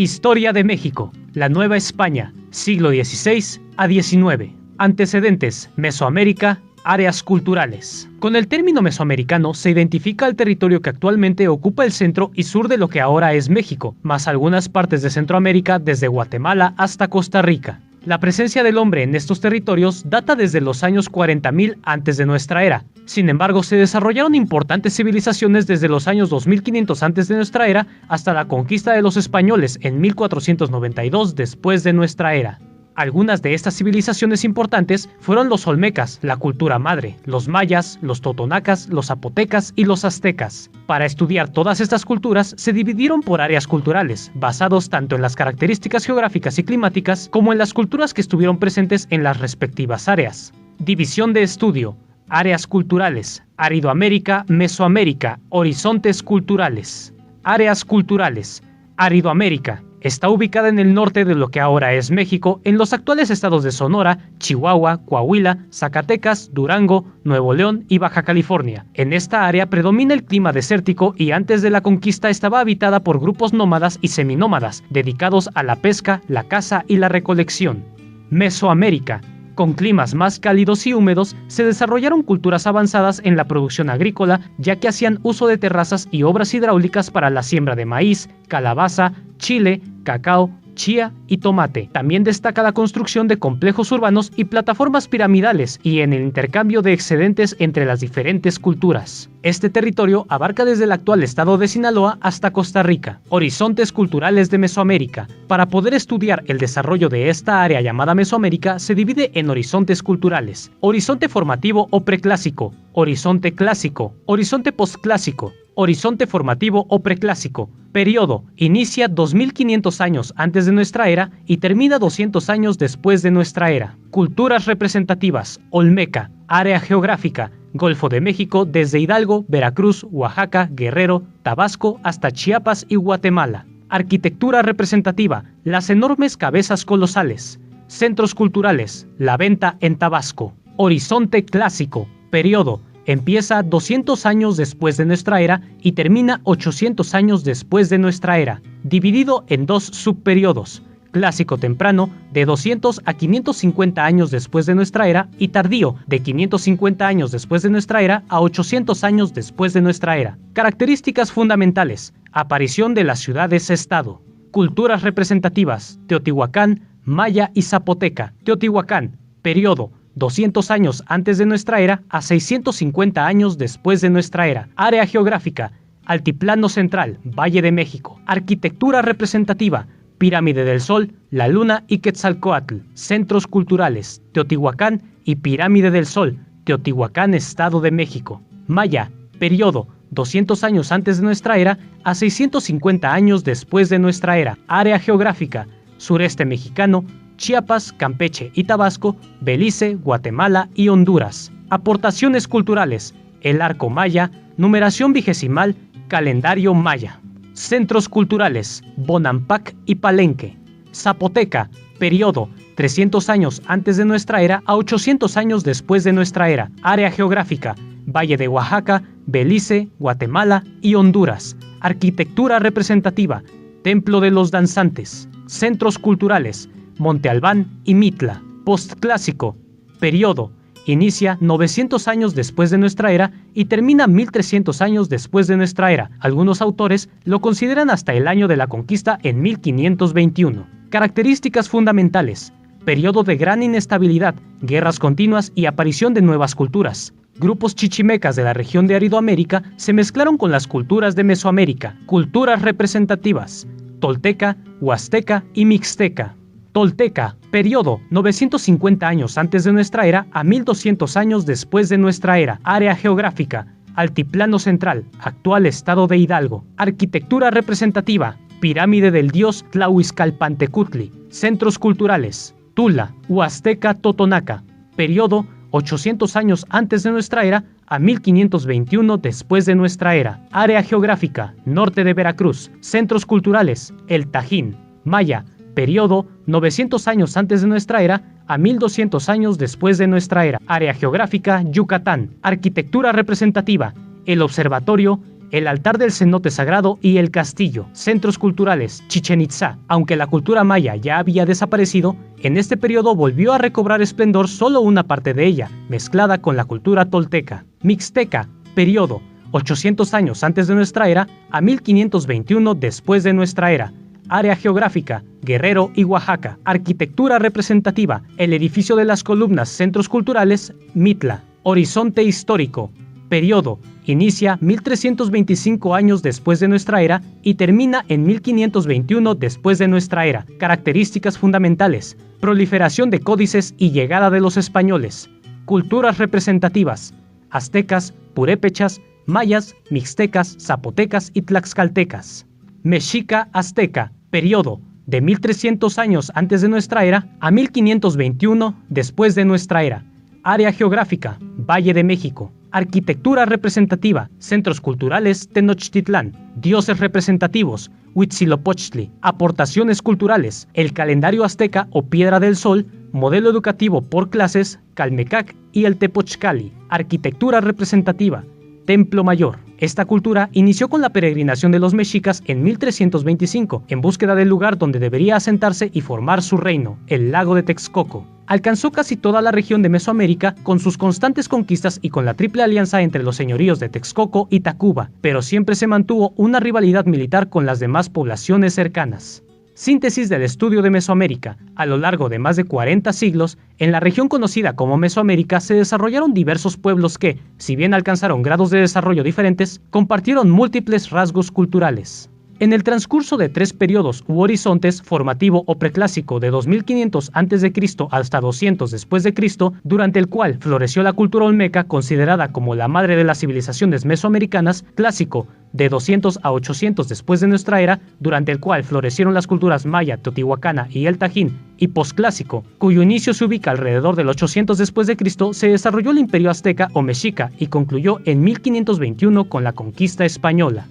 Historia de México, la Nueva España, siglo XVI a XIX. Antecedentes, Mesoamérica, áreas culturales. Con el término mesoamericano se identifica el territorio que actualmente ocupa el centro y sur de lo que ahora es México, más algunas partes de Centroamérica desde Guatemala hasta Costa Rica. La presencia del hombre en estos territorios data desde los años 40.000 antes de nuestra era. Sin embargo, se desarrollaron importantes civilizaciones desde los años 2500 antes de nuestra era hasta la conquista de los españoles en 1492 después de nuestra era. Algunas de estas civilizaciones importantes fueron los olmecas, la cultura madre, los mayas, los totonacas, los zapotecas y los aztecas. Para estudiar todas estas culturas se dividieron por áreas culturales, basados tanto en las características geográficas y climáticas como en las culturas que estuvieron presentes en las respectivas áreas. División de estudio: áreas culturales, Aridoamérica, Mesoamérica, horizontes culturales. Áreas culturales: Aridoamérica. Está ubicada en el norte de lo que ahora es México, en los actuales estados de Sonora, Chihuahua, Coahuila, Zacatecas, Durango, Nuevo León y Baja California. En esta área predomina el clima desértico y antes de la conquista estaba habitada por grupos nómadas y seminómadas, dedicados a la pesca, la caza y la recolección. Mesoamérica. Con climas más cálidos y húmedos, se desarrollaron culturas avanzadas en la producción agrícola, ya que hacían uso de terrazas y obras hidráulicas para la siembra de maíz, calabaza, chile, cacao, chía y tomate. También destaca la construcción de complejos urbanos y plataformas piramidales y en el intercambio de excedentes entre las diferentes culturas. Este territorio abarca desde el actual estado de Sinaloa hasta Costa Rica. Horizontes culturales de Mesoamérica. Para poder estudiar el desarrollo de esta área llamada Mesoamérica se divide en horizontes culturales: horizonte formativo o preclásico, horizonte clásico, horizonte postclásico, horizonte formativo o preclásico. Periodo: inicia 2500 años antes de nuestra era y termina 200 años después de nuestra era. Culturas representativas: olmeca. Área geográfica: Golfo de México desde Hidalgo, Veracruz, Oaxaca, Guerrero, Tabasco hasta Chiapas y Guatemala. Arquitectura representativa: las enormes cabezas colosales. Centros culturales: la Venta en Tabasco. Horizonte clásico. Periodo: empieza 200 años después de nuestra era y termina 800 años después de nuestra era, dividido en dos subperiodos: clásico temprano, de 200 a 550 años después de nuestra era, y tardío, de 550 años después de nuestra era a 800 años después de nuestra era. Características fundamentales: aparición de las ciudades-estado. Culturas representativas: Teotihuacán, Maya y Zapoteca. Teotihuacán, periodo: 200 años antes de nuestra era a 650 años después de nuestra era. Área geográfica: Altiplano Central, Valle de México. Arquitectura representativa: Pirámide del Sol, la Luna y Quetzalcóatl. Centros culturales: Teotihuacán y Pirámide del Sol, Teotihuacán, Estado de México. Maya, periodo: 200 años antes de nuestra era a 650 años después de nuestra era. Área geográfica: Sureste mexicano, Chiapas, Campeche y Tabasco, Belice, Guatemala y Honduras. Aportaciones culturales: el arco maya, numeración vigesimal, calendario maya. Centros culturales: Bonampak y Palenque. Zapoteca, periodo: 300 años antes de nuestra era a 800 años después de nuestra era. Área geográfica: Valle de Oaxaca, Belice, Guatemala y Honduras. Arquitectura representativa: Templo de los Danzantes. Centros culturales: Monte Albán y Mitla. Postclásico, periodo: inicia 900 años después de nuestra era y termina 1300 años después de nuestra era. Algunos autores lo consideran hasta el año de la conquista en 1521. Características fundamentales: periodo de gran inestabilidad, guerras continuas y aparición de nuevas culturas. Grupos chichimecas de la región de Aridoamérica se mezclaron con las culturas de Mesoamérica. Culturas representativas: tolteca, huasteca y mixteca. Tolteca, periodo: 950 años antes de nuestra era a 1200 años después de nuestra era. Área geográfica: Altiplano Central, actual estado de Hidalgo. Arquitectura representativa: Pirámide del dios Tlahuizcalpantecutli. Centros culturales: Tula, Huasteca Totonaca. Periodo: 800 años antes de nuestra era a 1521 después de nuestra era. Área geográfica: norte de Veracruz. Centros culturales: El Tajín. Maya, periodo: 900 años antes de nuestra era a 1200 años después de nuestra era. Área geográfica: Yucatán. Arquitectura representativa: El Observatorio, el altar del cenote sagrado y el castillo, centros culturales, Chichén Itzá. Aunque la cultura maya ya había desaparecido, en este periodo volvió a recobrar esplendor solo una parte de ella, mezclada con la cultura tolteca. Mixteca, periodo, 800 años antes de nuestra era a 1521 después de nuestra era. Área geográfica, Guerrero y Oaxaca. Arquitectura representativa, el edificio de las columnas, centros culturales, Mitla. Horizonte histórico, periodo, inicia 1325 años después de nuestra era y termina en 1521 después de nuestra era. Características fundamentales, proliferación de códices y llegada de los españoles. Culturas representativas, aztecas, purépechas, mayas, mixtecas, zapotecas y tlaxcaltecas. Mexica azteca, periodo, de 1300 años antes de nuestra era a 1521 después de nuestra era. Área geográfica, Valle de México. Arquitectura representativa, centros culturales, Tenochtitlán. Dioses representativos, Huitzilopochtli. Aportaciones culturales, el calendario azteca o Piedra del Sol. Modelo educativo por clases, Calmecac y el Tepochcali. Arquitectura representativa, Templo Mayor. Esta cultura inició con la peregrinación de los mexicas en 1325, en búsqueda del lugar donde debería asentarse y formar su reino, el lago de Texcoco. Alcanzó casi toda la región de Mesoamérica con sus constantes conquistas y con la triple alianza entre los señoríos de Texcoco y Tacuba, pero siempre se mantuvo una rivalidad militar con las demás poblaciones cercanas. Síntesis del estudio de Mesoamérica. A lo largo de más de 40 siglos, en la región conocida como Mesoamérica se desarrollaron diversos pueblos que, si bien alcanzaron grados de desarrollo diferentes, compartieron múltiples rasgos culturales. En el transcurso de 3 periodos u horizontes, formativo o preclásico de 2500 a.C. hasta 200 después de Cristo, durante el cual floreció la cultura olmeca, considerada como la madre de las civilizaciones mesoamericanas, clásico, de 200 a 800 después de nuestra era, durante el cual florecieron las culturas maya, teotihuacana y el Tajín, y posclásico, cuyo inicio se ubica alrededor del 800 después de Cristo, se desarrolló el imperio azteca o mexica y concluyó en 1521 con la conquista española.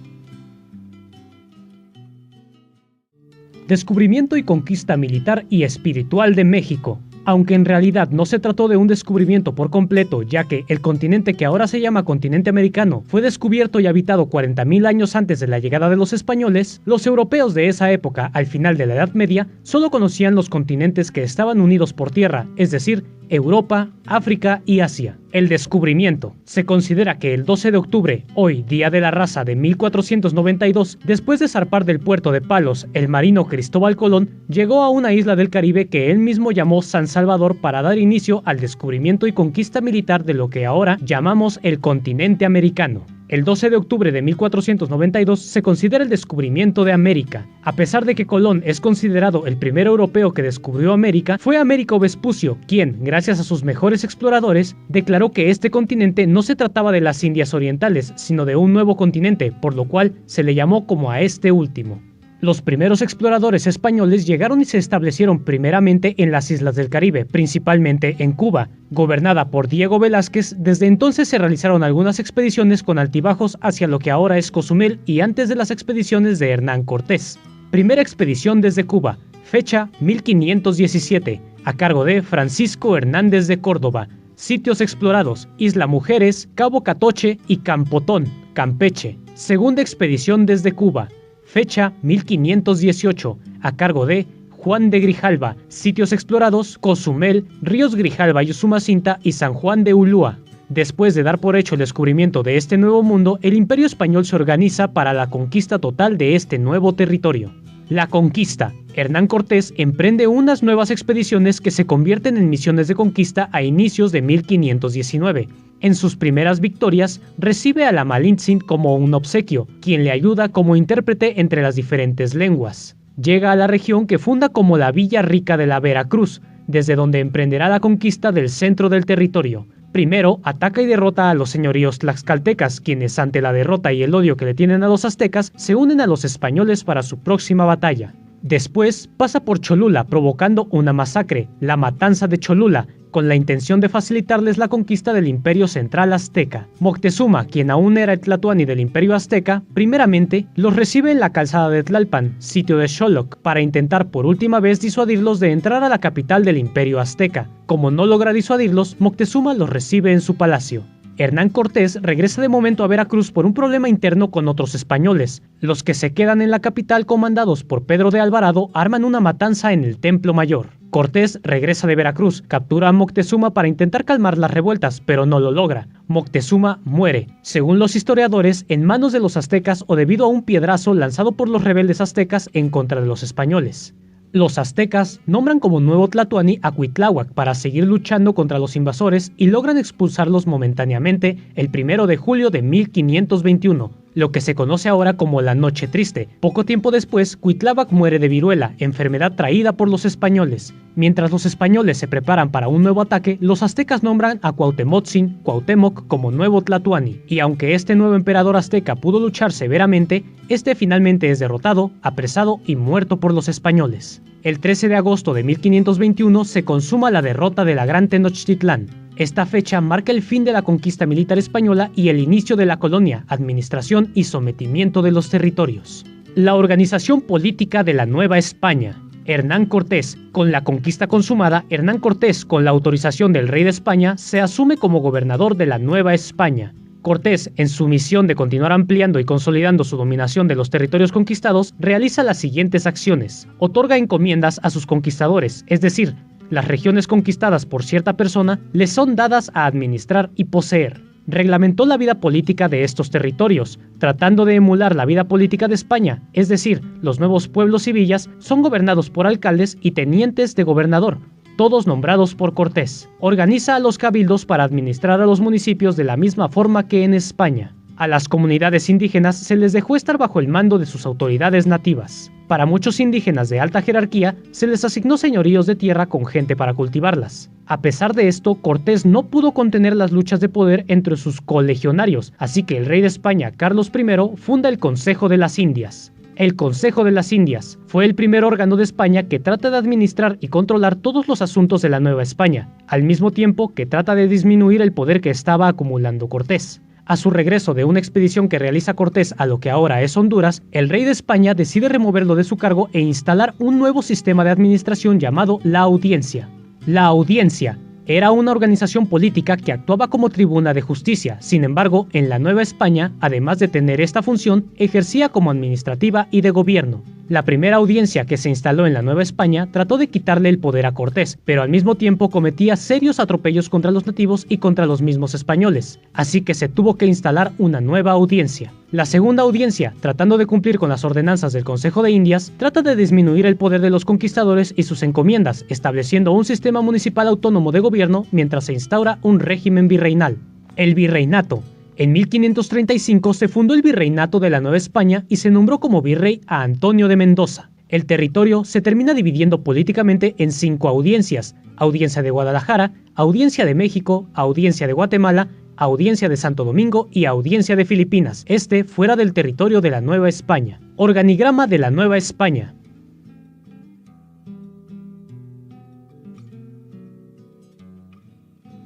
Descubrimiento y conquista militar y espiritual de México. Aunque en realidad no se trató de un descubrimiento por completo, ya que el continente que ahora se llama continente americano fue descubierto y habitado 40.000 años antes de la llegada de los españoles, los europeos de esa época, al final de la Edad Media, solo conocían los continentes que estaban unidos por tierra, es decir, Europa, África y Asia. El descubrimiento. Se considera que el 12 de octubre, hoy Día de la Raza de 1492, después de zarpar del puerto de Palos, el marino Cristóbal Colón llegó a una isla del Caribe que él mismo llamó San Salvador para dar inicio al descubrimiento y conquista militar de lo que ahora llamamos el continente americano. El 12 de octubre de 1492 se considera el descubrimiento de América. A pesar de que Colón es considerado el primer europeo que descubrió América, fue Américo Vespucio quien, gracias a sus mejores exploradores, declaró que este continente no se trataba de las Indias Orientales, sino de un nuevo continente, por lo cual se le llamó como a este último. Los primeros exploradores españoles llegaron y se establecieron primeramente en las islas del Caribe, principalmente en Cuba, gobernada por Diego Velázquez. Desde entonces se realizaron algunas expediciones con altibajos hacia lo que ahora es Cozumel y antes de las expediciones de Hernán Cortés. Primera expedición desde Cuba, fecha 1517, a cargo de Francisco Hernández de Córdoba. Sitios explorados: Isla Mujeres, Cabo Catoche y Campotón, Campeche. Segunda expedición desde Cuba, fecha 1518, a cargo de Juan de Grijalva. Sitios explorados: Cozumel, Ríos Grijalva y Usumacinta y San Juan de Ulúa. Después de dar por hecho el descubrimiento de este nuevo mundo, el Imperio Español se organiza para la conquista total de este nuevo territorio. La conquista. Hernán Cortés emprende unas nuevas expediciones que se convierten en misiones de conquista a inicios de 1519. En sus primeras victorias, recibe a la Malintzin como un obsequio, quien le ayuda como intérprete entre las diferentes lenguas. Llega a la región que funda como la Villa Rica de la Veracruz, desde donde emprenderá la conquista del centro del territorio. Primero, ataca y derrota a los señoríos tlaxcaltecas, quienes ante la derrota y el odio que le tienen a los aztecas, se unen a los españoles para su próxima batalla. Después, pasa por Cholula, provocando una masacre, la Matanza de Cholula, con la intención de facilitarles la conquista del Imperio Central Azteca. Moctezuma, quien aún era el tlatoani del Imperio Azteca, primeramente los recibe en la calzada de Tlalpan, sitio de Xoloc, para intentar por última vez disuadirlos de entrar a la capital del Imperio Azteca. Como no logra disuadirlos, Moctezuma los recibe en su palacio. Hernán Cortés regresa de momento a Veracruz por un problema interno con otros españoles. Los que se quedan en la capital, comandados por Pedro de Alvarado, arman una matanza en el Templo Mayor. Cortés regresa de Veracruz, captura a Moctezuma para intentar calmar las revueltas, pero no lo logra. Moctezuma muere, según los historiadores, en manos de los aztecas o debido a un piedrazo lanzado por los rebeldes aztecas en contra de los españoles. Los aztecas nombran como nuevo Tlatoani a Cuitláhuac para seguir luchando contra los invasores y logran expulsarlos momentáneamente el 1 de julio de 1521, lo que se conoce ahora como la Noche Triste. Poco tiempo después, Cuitláhuac muere de viruela, enfermedad traída por los españoles. Mientras los españoles se preparan para un nuevo ataque, los aztecas nombran a Cuauhtemotzin, Cuauhtémoc, como nuevo Tlatoani, y aunque este nuevo emperador azteca pudo luchar severamente, este finalmente es derrotado, apresado y muerto por los españoles. El 13 de agosto de 1521 se consuma la derrota de la Gran Tenochtitlán. Esta fecha marca el fin de la conquista militar española y el inicio de la colonia, administración y sometimiento de los territorios. La organización política de la Nueva España. Hernán Cortés. Con la conquista consumada, Hernán Cortés, con la autorización del rey de España, se asume como gobernador de la Nueva España. Cortés, en su misión de continuar ampliando y consolidando su dominación de los territorios conquistados, realiza las siguientes acciones. Otorga encomiendas a sus conquistadores, es decir, las regiones conquistadas por cierta persona les son dadas a administrar y poseer. Reglamentó la vida política de estos territorios, tratando de emular la vida política de España, es decir, los nuevos pueblos y villas son gobernados por alcaldes y tenientes de gobernador, todos nombrados por Cortés. Organiza a los cabildos para administrar a los municipios de la misma forma que en España. A las comunidades indígenas se les dejó estar bajo el mando de sus autoridades nativas. Para muchos indígenas de alta jerarquía, se les asignó señoríos de tierra con gente para cultivarlas. A pesar de esto, Cortés no pudo contener las luchas de poder entre sus colegionarios, así que el rey de España, Carlos I, funda el Consejo de las Indias. El Consejo de las Indias fue el primer órgano de España que trata de administrar y controlar todos los asuntos de la Nueva España, al mismo tiempo que trata de disminuir el poder que estaba acumulando Cortés. A su regreso de una expedición que realiza Cortés a lo que ahora es Honduras, el rey de España decide removerlo de su cargo e instalar un nuevo sistema de administración llamado la Audiencia. La Audiencia era una organización política que actuaba como tribuna de justicia. Sin embargo, en la Nueva España, además de tener esta función, ejercía como administrativa y de gobierno. La primera audiencia que se instaló en la Nueva España trató de quitarle el poder a Cortés, pero al mismo tiempo cometía serios atropellos contra los nativos y contra los mismos españoles, así que se tuvo que instalar una nueva audiencia. La segunda audiencia, tratando de cumplir con las ordenanzas del Consejo de Indias, trata de disminuir el poder de los conquistadores y sus encomiendas, estableciendo un sistema municipal autónomo de gobierno mientras se instaura un régimen virreinal. El virreinato. En 1535 se fundó el Virreinato de la Nueva España y se nombró como virrey a Antonio de Mendoza. El territorio se termina dividiendo políticamente en 5 audiencias: Audiencia de Guadalajara, Audiencia de México, Audiencia de Guatemala, Audiencia de Santo Domingo y Audiencia de Filipinas, fuera del territorio de la Nueva España. Organigrama de la Nueva España.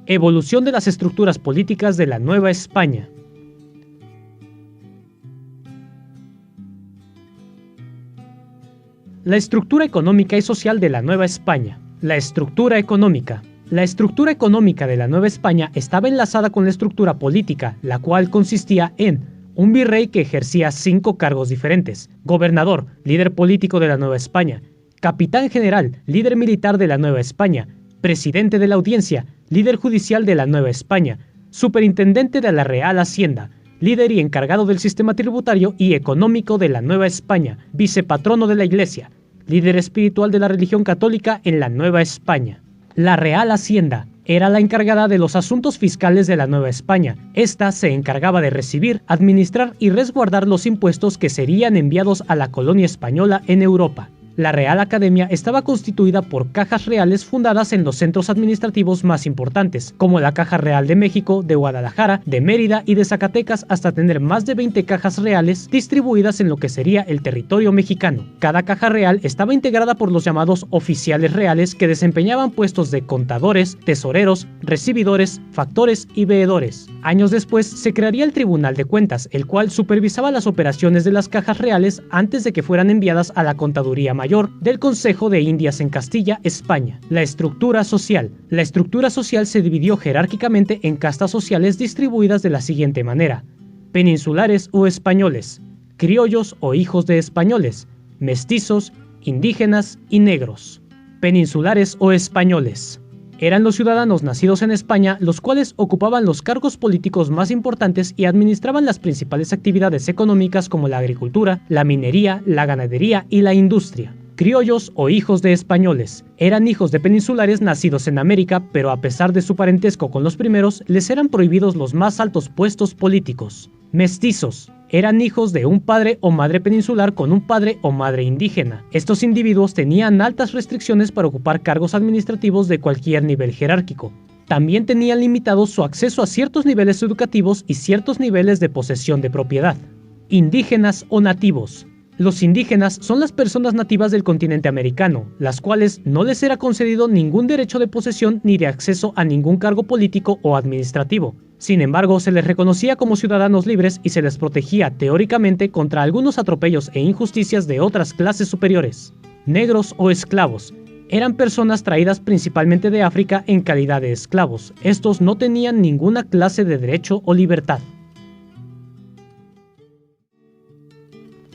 Evolución de las estructuras políticas de la Nueva España. La estructura económica y social de la Nueva España. La estructura económica. La estructura económica de la Nueva España estaba enlazada con la estructura política, la cual consistía en un virrey que ejercía 5 cargos diferentes: gobernador, líder político de la Nueva España; capitán general, líder militar de la Nueva España; presidente de la Audiencia, líder judicial de la Nueva España; superintendente de la Real Hacienda, líder y encargado del sistema tributario y económico de la Nueva España; vicepatrono de la Iglesia, líder espiritual de la religión católica en la Nueva España. La Real Hacienda era la encargada de los asuntos fiscales de la Nueva España. Esta se encargaba de recibir, administrar y resguardar los impuestos que serían enviados a la colonia española en Europa. La Real Academia estaba constituida por cajas reales fundadas en los centros administrativos más importantes, como la Caja Real de México, de Guadalajara, de Mérida y de Zacatecas, hasta tener más de 20 cajas reales distribuidas en lo que sería el territorio mexicano. Cada caja real estaba integrada por los llamados oficiales reales, que desempeñaban puestos de contadores, tesoreros, recibidores, factores y veedores. Años después se crearía el Tribunal de Cuentas, el cual supervisaba las operaciones de las cajas reales antes de que fueran enviadas a la Contaduría Mayor. mayor del Consejo de Indias en Castilla, España. La estructura social. La estructura social se dividió jerárquicamente en castas sociales distribuidas de la siguiente manera: peninsulares o españoles, criollos o hijos de españoles, mestizos, indígenas y negros. Peninsulares o españoles. Eran los ciudadanos nacidos en España los cuales ocupaban los cargos políticos más importantes y administraban las principales actividades económicas como la agricultura, la minería, la ganadería y la industria. Criollos o hijos de españoles. Eran hijos de peninsulares nacidos en América, pero a pesar de su parentesco con los primeros, les eran prohibidos los más altos puestos políticos. Mestizos. Eran hijos de un padre o madre peninsular con un padre o madre indígena. Estos individuos tenían altas restricciones para ocupar cargos administrativos de cualquier nivel jerárquico. También tenían limitado su acceso a ciertos niveles educativos y ciertos niveles de posesión de propiedad. Indígenas o nativos. Los indígenas son las personas nativas del continente americano, las cuales no les era concedido ningún derecho de posesión ni de acceso a ningún cargo político o administrativo. Sin embargo, se les reconocía como ciudadanos libres y se les protegía teóricamente contra algunos atropellos e injusticias de otras clases superiores. Negros o esclavos. Eran personas traídas principalmente de África en calidad de esclavos. Estos no tenían ninguna clase de derecho o libertad.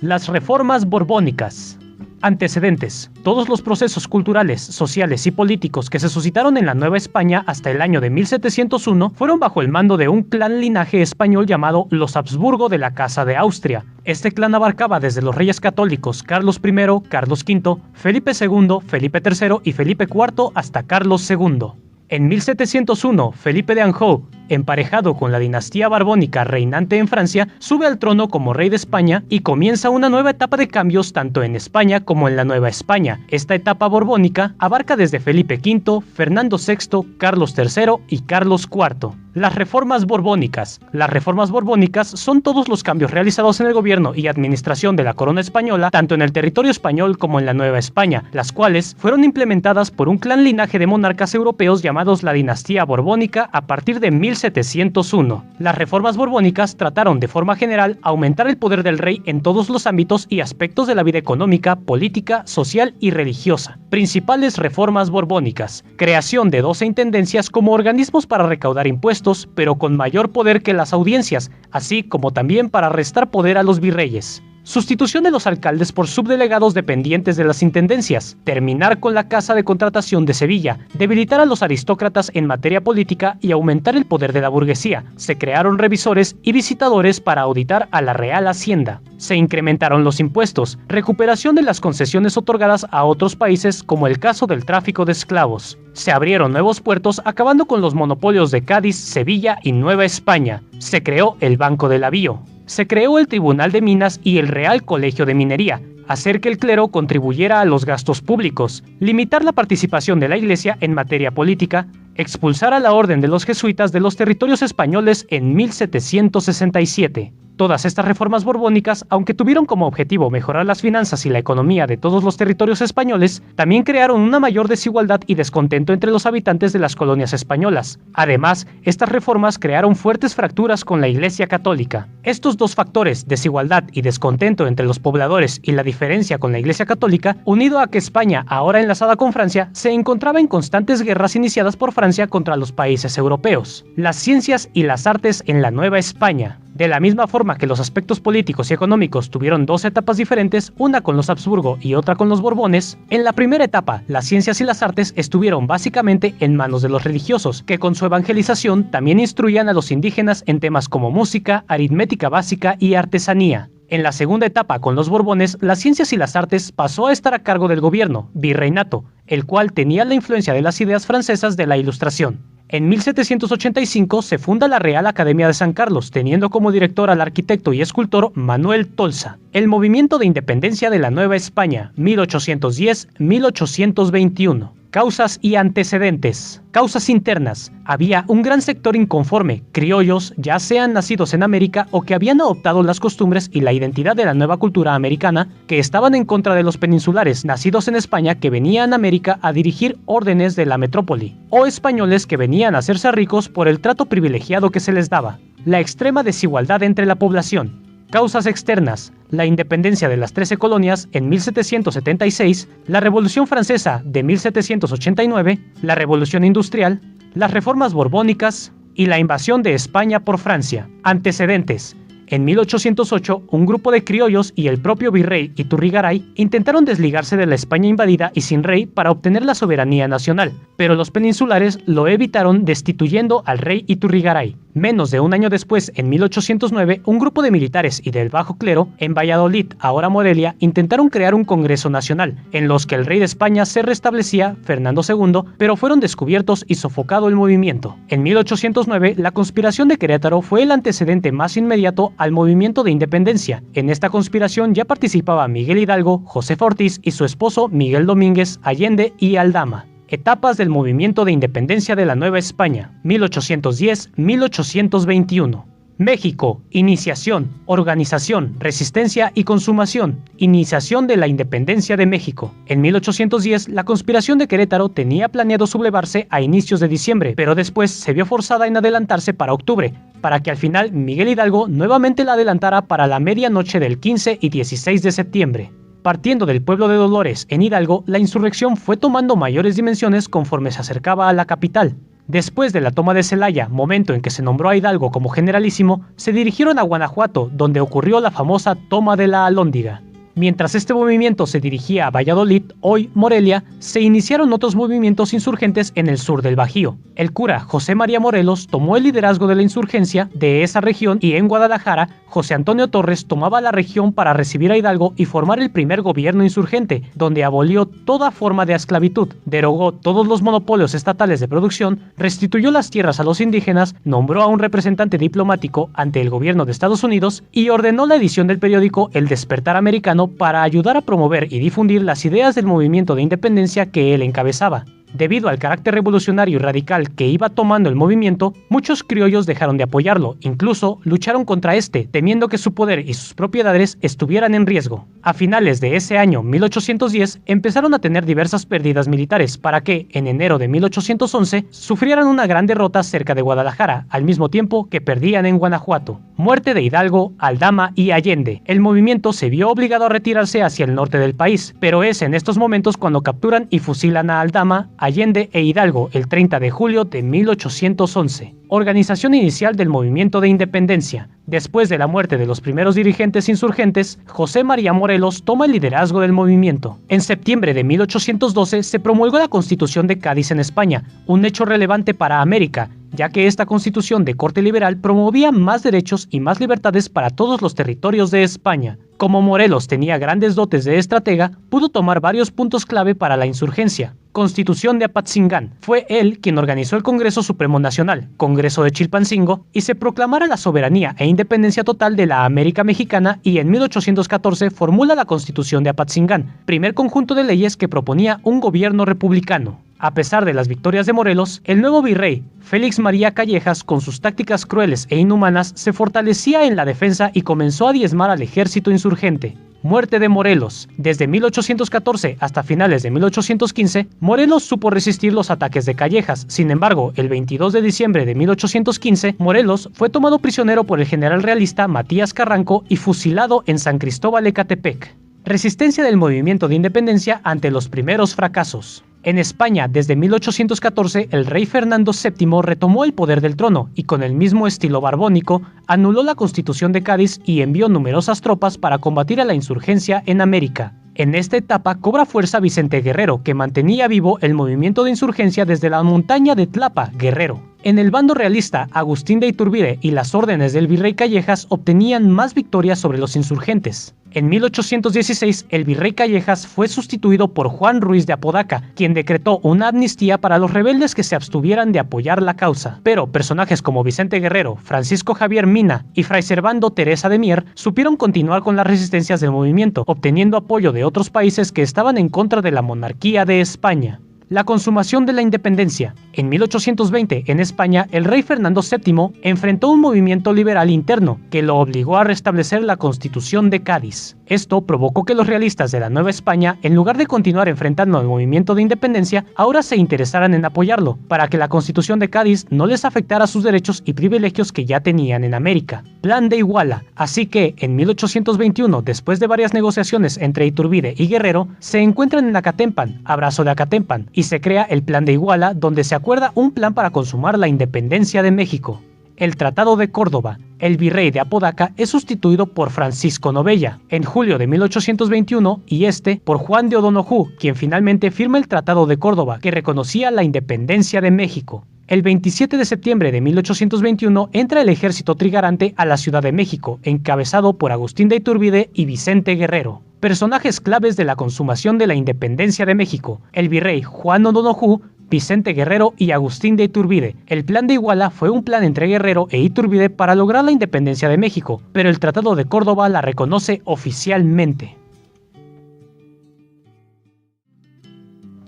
Las reformas borbónicas. Antecedentes. Todos los procesos culturales, sociales y políticos que se suscitaron en la Nueva España hasta el año de 1701 fueron bajo el mando de un clan linaje español llamado los Habsburgo de la Casa de Austria. Este clan abarcaba desde los reyes católicos Carlos I, Carlos V, Felipe II, Felipe III y Felipe IV hasta Carlos II. En 1701, Felipe de Anjou, emparejado con la dinastía borbónica reinante en Francia, sube al trono como rey de España y comienza una nueva etapa de cambios tanto en España como en la Nueva España. Esta etapa borbónica abarca desde Felipe V, Fernando VI, Carlos III y Carlos IV. Las reformas borbónicas. Las reformas borbónicas son todos los cambios realizados en el gobierno y administración de la corona española, tanto en el territorio español como en la Nueva España, las cuales fueron implementadas por un clan linaje de monarcas europeos llamados la dinastía borbónica a partir de 1701. Las reformas borbónicas trataron de forma general aumentar el poder del rey en todos los ámbitos y aspectos de la vida económica, política, social y religiosa. Principales reformas borbónicas. Creación de 12 intendencias como organismos para recaudar impuestos, pero con mayor poder que las audiencias, así como también para restar poder a los virreyes. Sustitución de los alcaldes por subdelegados dependientes de las intendencias. Terminar con la Casa de Contratación de Sevilla. Debilitar a los aristócratas en materia política y aumentar el poder de la burguesía. Se crearon revisores y visitadores para auditar a la Real Hacienda. Se incrementaron los impuestos. Recuperación de las concesiones otorgadas a otros países, como el caso del tráfico de esclavos. Se abrieron nuevos puertos acabando con los monopolios de Cádiz, Sevilla y Nueva España. Se creó el Banco del Avío. Se creó el Tribunal de Minas y el Real Colegio de Minería, hacer que el clero contribuyera a los gastos públicos, limitar la participación de la Iglesia en materia política, expulsar a la Orden de los Jesuitas de los territorios españoles en 1767. Todas estas reformas borbónicas, aunque tuvieron como objetivo mejorar las finanzas y la economía de todos los territorios españoles, también crearon una mayor desigualdad y descontento entre los habitantes de las colonias españolas. Además, estas reformas crearon fuertes fracturas con la Iglesia Católica. Estos dos factores, desigualdad y descontento entre los pobladores y la diferencia con la Iglesia Católica, unido a que España, ahora enlazada con Francia, se encontraba en constantes guerras iniciadas por Francia contra los países europeos. Las ciencias y las artes en la Nueva España. De la misma forma que los aspectos políticos y económicos tuvieron dos etapas diferentes, una con los Habsburgo y otra con los Borbones, en la primera etapa, las ciencias y las artes estuvieron básicamente en manos de los religiosos, que con su evangelización también instruían a los indígenas en temas como música, aritmética básica y artesanía. En la segunda etapa, con los Borbones, las ciencias y las artes pasó a estar a cargo del gobierno, virreinato, el cual tenía la influencia de las ideas francesas de la Ilustración. En 1785 se funda la Real Academia de San Carlos, teniendo como director al arquitecto y escultor Manuel Tolsa. El movimiento de independencia de la Nueva España, 1810-1821. Causas y antecedentes. Causas internas. Había un gran sector inconforme, criollos, ya sean nacidos en América o que habían adoptado las costumbres y la identidad de la nueva cultura americana, que estaban en contra de los peninsulares nacidos en España que venían a América a dirigir órdenes de la metrópoli, o españoles que venían a hacerse ricos por el trato privilegiado que se les daba. La extrema desigualdad entre la población. Causas externas: la independencia de las 13 colonias en 1776, la Revolución Francesa de 1789, la Revolución Industrial, las reformas borbónicas y la invasión de España por Francia. Antecedentes: en 1808, un grupo de criollos y el propio virrey Iturrigaray intentaron desligarse de la España invadida y sin rey para obtener la soberanía nacional, pero los peninsulares lo evitaron destituyendo al rey Iturrigaray. Menos de un año después, en 1809, un grupo de militares y del bajo clero, en Valladolid, ahora Morelia, intentaron crear un Congreso Nacional, en los que el rey de España se restablecía, Fernando II, pero fueron descubiertos y sofocado el movimiento. En 1809, la conspiración de Querétaro fue el antecedente más inmediato al movimiento de independencia. En esta conspiración ya participaba Miguel Hidalgo, Josefa Ortiz y su esposo Miguel Domínguez Allende y Aldama. Etapas del movimiento de independencia de la Nueva España, 1810-1821. México: iniciación, organización, resistencia y consumación. Iniciación de la independencia de México. En 1810, la conspiración de Querétaro tenía planeado sublevarse a inicios de diciembre, pero después se vio forzada en adelantarse para octubre, para que al final Miguel Hidalgo nuevamente la adelantara para la medianoche del 15 y 16 de septiembre. Partiendo del pueblo de Dolores, en Hidalgo, la insurrección fue tomando mayores dimensiones conforme se acercaba a la capital. Después de la toma de Celaya, momento en que se nombró a Hidalgo como generalísimo, se dirigieron a Guanajuato, donde ocurrió la famosa toma de la Alhóndiga. Mientras este movimiento se dirigía a Valladolid, hoy Morelia, se iniciaron otros movimientos insurgentes en el sur del Bajío. El cura José María Morelos tomó el liderazgo de la insurgencia de esa región y en Guadalajara, José Antonio Torres tomaba la región para recibir a Hidalgo y formar el primer gobierno insurgente, donde abolió toda forma de esclavitud, derogó todos los monopolios estatales de producción, restituyó las tierras a los indígenas, nombró a un representante diplomático ante el gobierno de Estados Unidos y ordenó la edición del periódico El Despertar Americano para ayudar a promover y difundir las ideas del movimiento de independencia que él encabezaba. Debido al carácter revolucionario y radical que iba tomando el movimiento, muchos criollos dejaron de apoyarlo, incluso lucharon contra este, temiendo que su poder y sus propiedades estuvieran en riesgo. A finales de ese año 1810 empezaron a tener diversas pérdidas militares para que, en enero de 1811, sufrieran una gran derrota cerca de Guadalajara, al mismo tiempo que perdían en Guanajuato. Muerte de Hidalgo, Aldama y Allende. El movimiento se vio obligado a retirarse hacia el norte del país, pero es en estos momentos cuando capturan y fusilan a Aldama, Allende e Hidalgo el 30 de julio de 1811. Organización inicial del movimiento de independencia. Después de la muerte de los primeros dirigentes insurgentes, José María Morelos toma el liderazgo del movimiento. En septiembre de 1812 se promulgó la Constitución de Cádiz en España, un hecho relevante para América, ya que esta constitución de corte liberal promovía más derechos y más libertades para todos los territorios de España. Como Morelos tenía grandes dotes de estratega, pudo tomar varios puntos clave para la insurgencia. Constitución de Apatzingán. Fue él quien organizó el Congreso Supremo Nacional, Congreso de Chilpancingo, y se proclamara la soberanía e independencia total de la América Mexicana y en 1814 formula la Constitución de Apatzingán, primer conjunto de leyes que proponía un gobierno republicano. A pesar de las victorias de Morelos, el nuevo virrey, Félix María Callejas, con sus tácticas crueles e inhumanas, se fortalecía en la defensa y comenzó a diezmar al ejército insurgente. Muerte de Morelos. Desde 1814 hasta finales de 1815, Morelos supo resistir los ataques de Callejas. Sin embargo, el 22 de diciembre de 1815, Morelos fue tomado prisionero por el general realista Matías Carranco y fusilado en San Cristóbal Ecatepec. Resistencia del movimiento de independencia ante los primeros fracasos. En España, desde 1814, el rey Fernando VII retomó el poder del trono y con el mismo estilo barbónico, anuló la Constitución de Cádiz y envió numerosas tropas para combatir a la insurgencia en América. En esta etapa cobra fuerza Vicente Guerrero, que mantenía vivo el movimiento de insurgencia desde la montaña de Tlapa, Guerrero. En el bando realista, Agustín de Iturbide y las órdenes del virrey Callejas obtenían más victorias sobre los insurgentes. En 1816, el virrey Callejas fue sustituido por Juan Ruiz de Apodaca, quien decretó una amnistía para los rebeldes que se abstuvieran de apoyar la causa. Pero personajes como Vicente Guerrero, Francisco Javier Mina y Fray Servando Teresa de Mier supieron continuar con las resistencias del movimiento, obteniendo apoyo de otros países que estaban en contra de la monarquía de España. La consumación de la independencia. En 1820, en España, el rey Fernando VII enfrentó un movimiento liberal interno que lo obligó a restablecer la Constitución de Cádiz. Esto provocó que los realistas de la Nueva España, en lugar de continuar enfrentando al movimiento de independencia, ahora se interesaran en apoyarlo, para que la Constitución de Cádiz no les afectara sus derechos y privilegios que ya tenían en América. Plan de Iguala. Así que, en 1821, después de varias negociaciones entre Iturbide y Guerrero, se encuentran en Acatempan, abrazo de Acatempan, y se crea el Plan de Iguala, donde se acuerda un plan para consumar la independencia de México. El Tratado de Córdoba. El virrey de Apodaca es sustituido por Francisco Novella en julio de 1821 y por Juan de O'Donoghue, quien finalmente firma el Tratado de Córdoba, que reconocía la independencia de México. El 27 de septiembre de 1821 entra el ejército trigarante a la Ciudad de México, encabezado por Agustín de Iturbide y Vicente Guerrero. Personajes claves de la consumación de la independencia de México: el virrey Juan O'Donoghue, Vicente Guerrero y Agustín de Iturbide. El Plan de Iguala fue un plan entre Guerrero e Iturbide para lograr la independencia de México, pero el Tratado de Córdoba la reconoce oficialmente.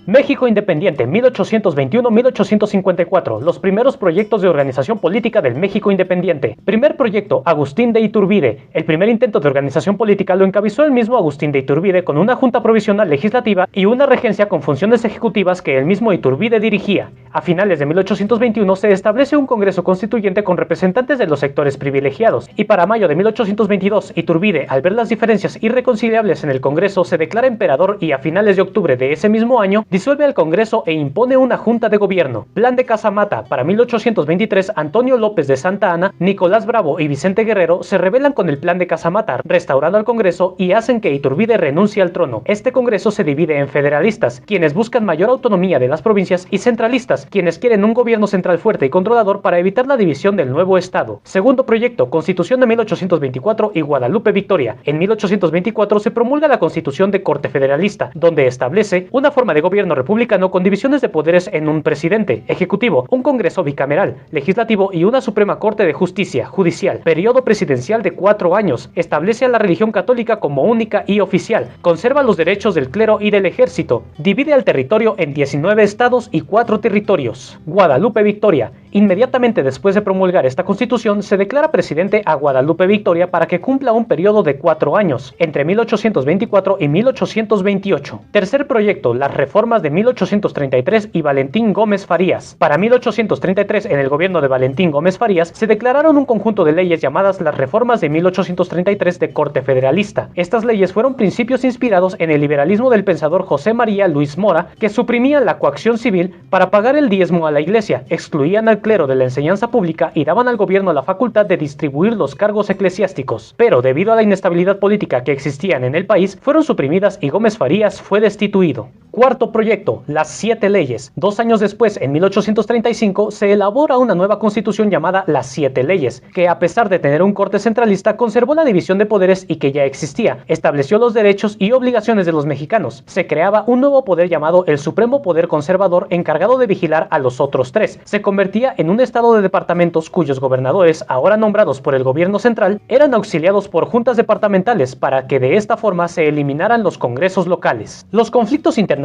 México independiente, 1821-1854. Los primeros proyectos de organización política del México independiente. Primer proyecto, Agustín de Iturbide. El primer intento de organización política lo encabezó el mismo Agustín de Iturbide con una junta provisional legislativa y una regencia con funciones ejecutivas que el mismo Iturbide dirigía. A finales de 1821 se establece un Congreso Constituyente con representantes de los sectores privilegiados, y para mayo de 1822, Iturbide, al ver las diferencias irreconciliables en el Congreso, se declara emperador y a finales de octubre de ese mismo año disuelve al Congreso e impone una junta de gobierno. Plan de Casamata. Para 1823, Antonio López de Santa Anna, Nicolás Bravo y Vicente Guerrero se rebelan con el Plan de Casamata, restaurando al Congreso y hacen que Iturbide renuncie al trono. Este Congreso se divide en federalistas, quienes buscan mayor autonomía de las provincias, y centralistas, quienes quieren un gobierno central fuerte y controlador para evitar la división del nuevo Estado. Segundo proyecto, Constitución de 1824 y Guadalupe Victoria. En 1824 se promulga la Constitución de Corte Federalista, donde establece una forma de gobierno republicano con divisiones de poderes en un presidente, ejecutivo, un congreso bicameral, legislativo y una Suprema Corte de Justicia, judicial. Periodo presidencial de 4 años. Establece a la religión católica como única y oficial. Conserva los derechos del clero y del ejército. Divide al territorio en 19 estados y 4 territorios. Guadalupe Victoria. Inmediatamente después de promulgar esta constitución, se declara presidente a Guadalupe Victoria para que cumpla un periodo de 4 años, entre 1824 y 1828. Tercer proyecto, las reformas de 1833 y Valentín Gómez Farías. Para 1833, en el gobierno de Valentín Gómez Farías, se declararon un conjunto de leyes llamadas las reformas de 1833 de corte federalista. Estas leyes fueron principios inspirados en el liberalismo del pensador José María Luis Mora, que suprimían la coacción civil para pagar el diezmo a la iglesia, excluían al clero de la enseñanza pública y daban al gobierno la facultad de distribuir los cargos eclesiásticos. Pero debido a la inestabilidad política que existían en el país, fueron suprimidas y Gómez Farías fue destituido. Cuarto proyecto, las 7 leyes. 2 años después, en 1835, se elabora una nueva constitución llamada las 7 leyes, que a pesar de tener un corte centralista, conservó la división de poderes y que ya existía. Estableció los derechos y obligaciones de los mexicanos. Se creaba un nuevo poder llamado el Supremo Poder Conservador, encargado de vigilar a los otros 3. Se convertía en un estado de departamentos cuyos gobernadores, ahora nombrados por el gobierno central, eran auxiliados por juntas departamentales para que de esta forma se eliminaran los congresos locales. Los conflictos internacionales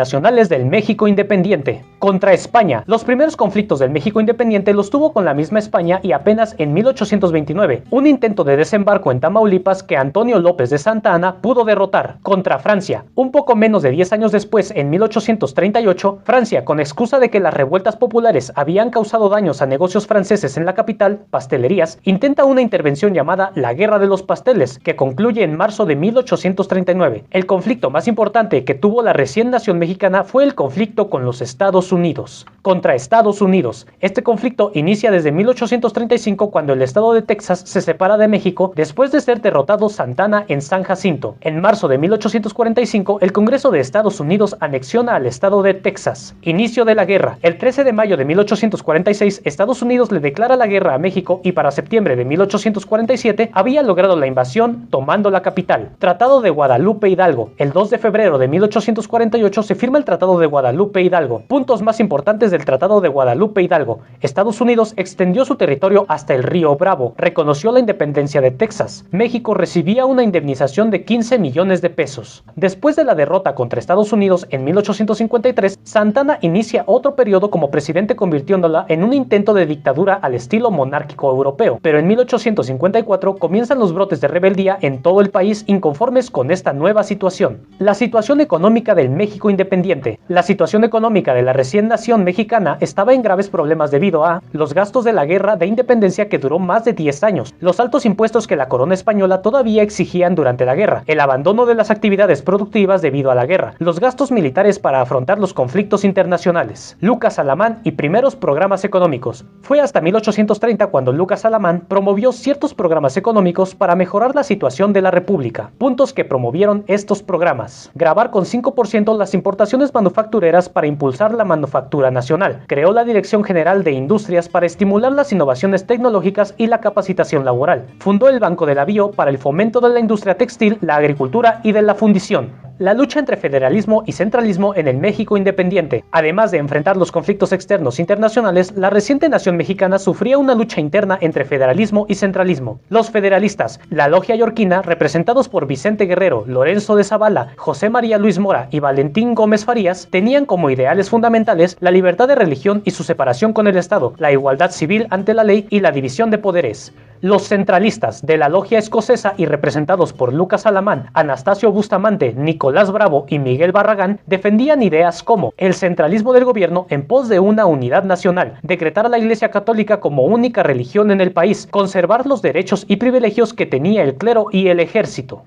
del México independiente. Contra España. Los primeros conflictos del México independiente los tuvo con la misma España y apenas en 1829, un intento de desembarco en Tamaulipas que Antonio López de Santa Anna pudo derrotar. Contra Francia. Un poco menos de 10 años después, en 1838, Francia, con excusa de que las revueltas populares habían causado daños a negocios franceses en la capital, pastelerías, intenta una intervención llamada la Guerra de los Pasteles, que concluye en marzo de 1839. El conflicto más importante que tuvo la recién nación mexicana fue el conflicto con los Estados Unidos. Contra Estados Unidos. Este conflicto inicia desde 1835, cuando el estado de Texas se separa de México después de ser derrotado Santa Anna en San Jacinto. En marzo de 1845, el Congreso de Estados Unidos anexiona al estado de Texas. Inicio de la guerra. El 13 de mayo de 1846, Estados Unidos le declara la guerra a México y para septiembre de 1847 había logrado la invasión tomando la capital. Tratado de Guadalupe Hidalgo. El 2 de febrero de 1848 se firma el Tratado de Guadalupe Hidalgo. Puntos más importantes del Tratado de Guadalupe Hidalgo. Estados Unidos extendió su territorio hasta el río Bravo, reconoció la independencia de Texas. México recibía una indemnización de 15 millones de pesos. Después de la derrota contra Estados Unidos en 1853, Santa Anna inicia otro periodo como presidente, convirtiéndola en un intento de dictadura al estilo monárquico europeo. Pero en 1854 comienzan los brotes de rebeldía en todo el país inconformes con esta nueva situación. La situación económica del México independiente. La situación económica de la recién nación mexicana estaba en graves problemas debido a los gastos de la guerra de independencia que duró más de 10 años, los altos impuestos que la corona española todavía exigían durante la guerra, el abandono de las actividades productivas debido a la guerra, los gastos militares para afrontar los conflictos internacionales. Lucas Alamán y primeros programas económicos. Fue hasta 1830 cuando Lucas Alamán promovió ciertos programas económicos para mejorar la situación de la República. Puntos que promovieron estos programas: gravar con 5% las importaciones manufactureras para impulsar la manufactura nacional. Creó la Dirección General de Industrias para estimular las innovaciones tecnológicas y la capacitación laboral. Fundó el Banco del Avío para el fomento de la industria textil, la agricultura y de la fundición. La lucha entre federalismo y centralismo en el México independiente. Además de enfrentar los conflictos externos internacionales, la reciente nación mexicana sufría una lucha interna entre federalismo y centralismo. Los federalistas, la logia yorquina, representados por Vicente Guerrero, Lorenzo de Zavala, José María Luis Mora y Valentín Gómez Farías, tenían como ideales fundamentales la libertad de religión y su separación con el Estado, la igualdad civil ante la ley y la división de poderes. Los centralistas, de la logia escocesa y representados por Lucas Alamán, Anastasio Bustamante, Nicolás Bravo y Miguel Barragán, defendían ideas como el centralismo del gobierno en pos de una unidad nacional, decretar a la Iglesia Católica como única religión en el país, conservar los derechos y privilegios que tenía el clero y el ejército.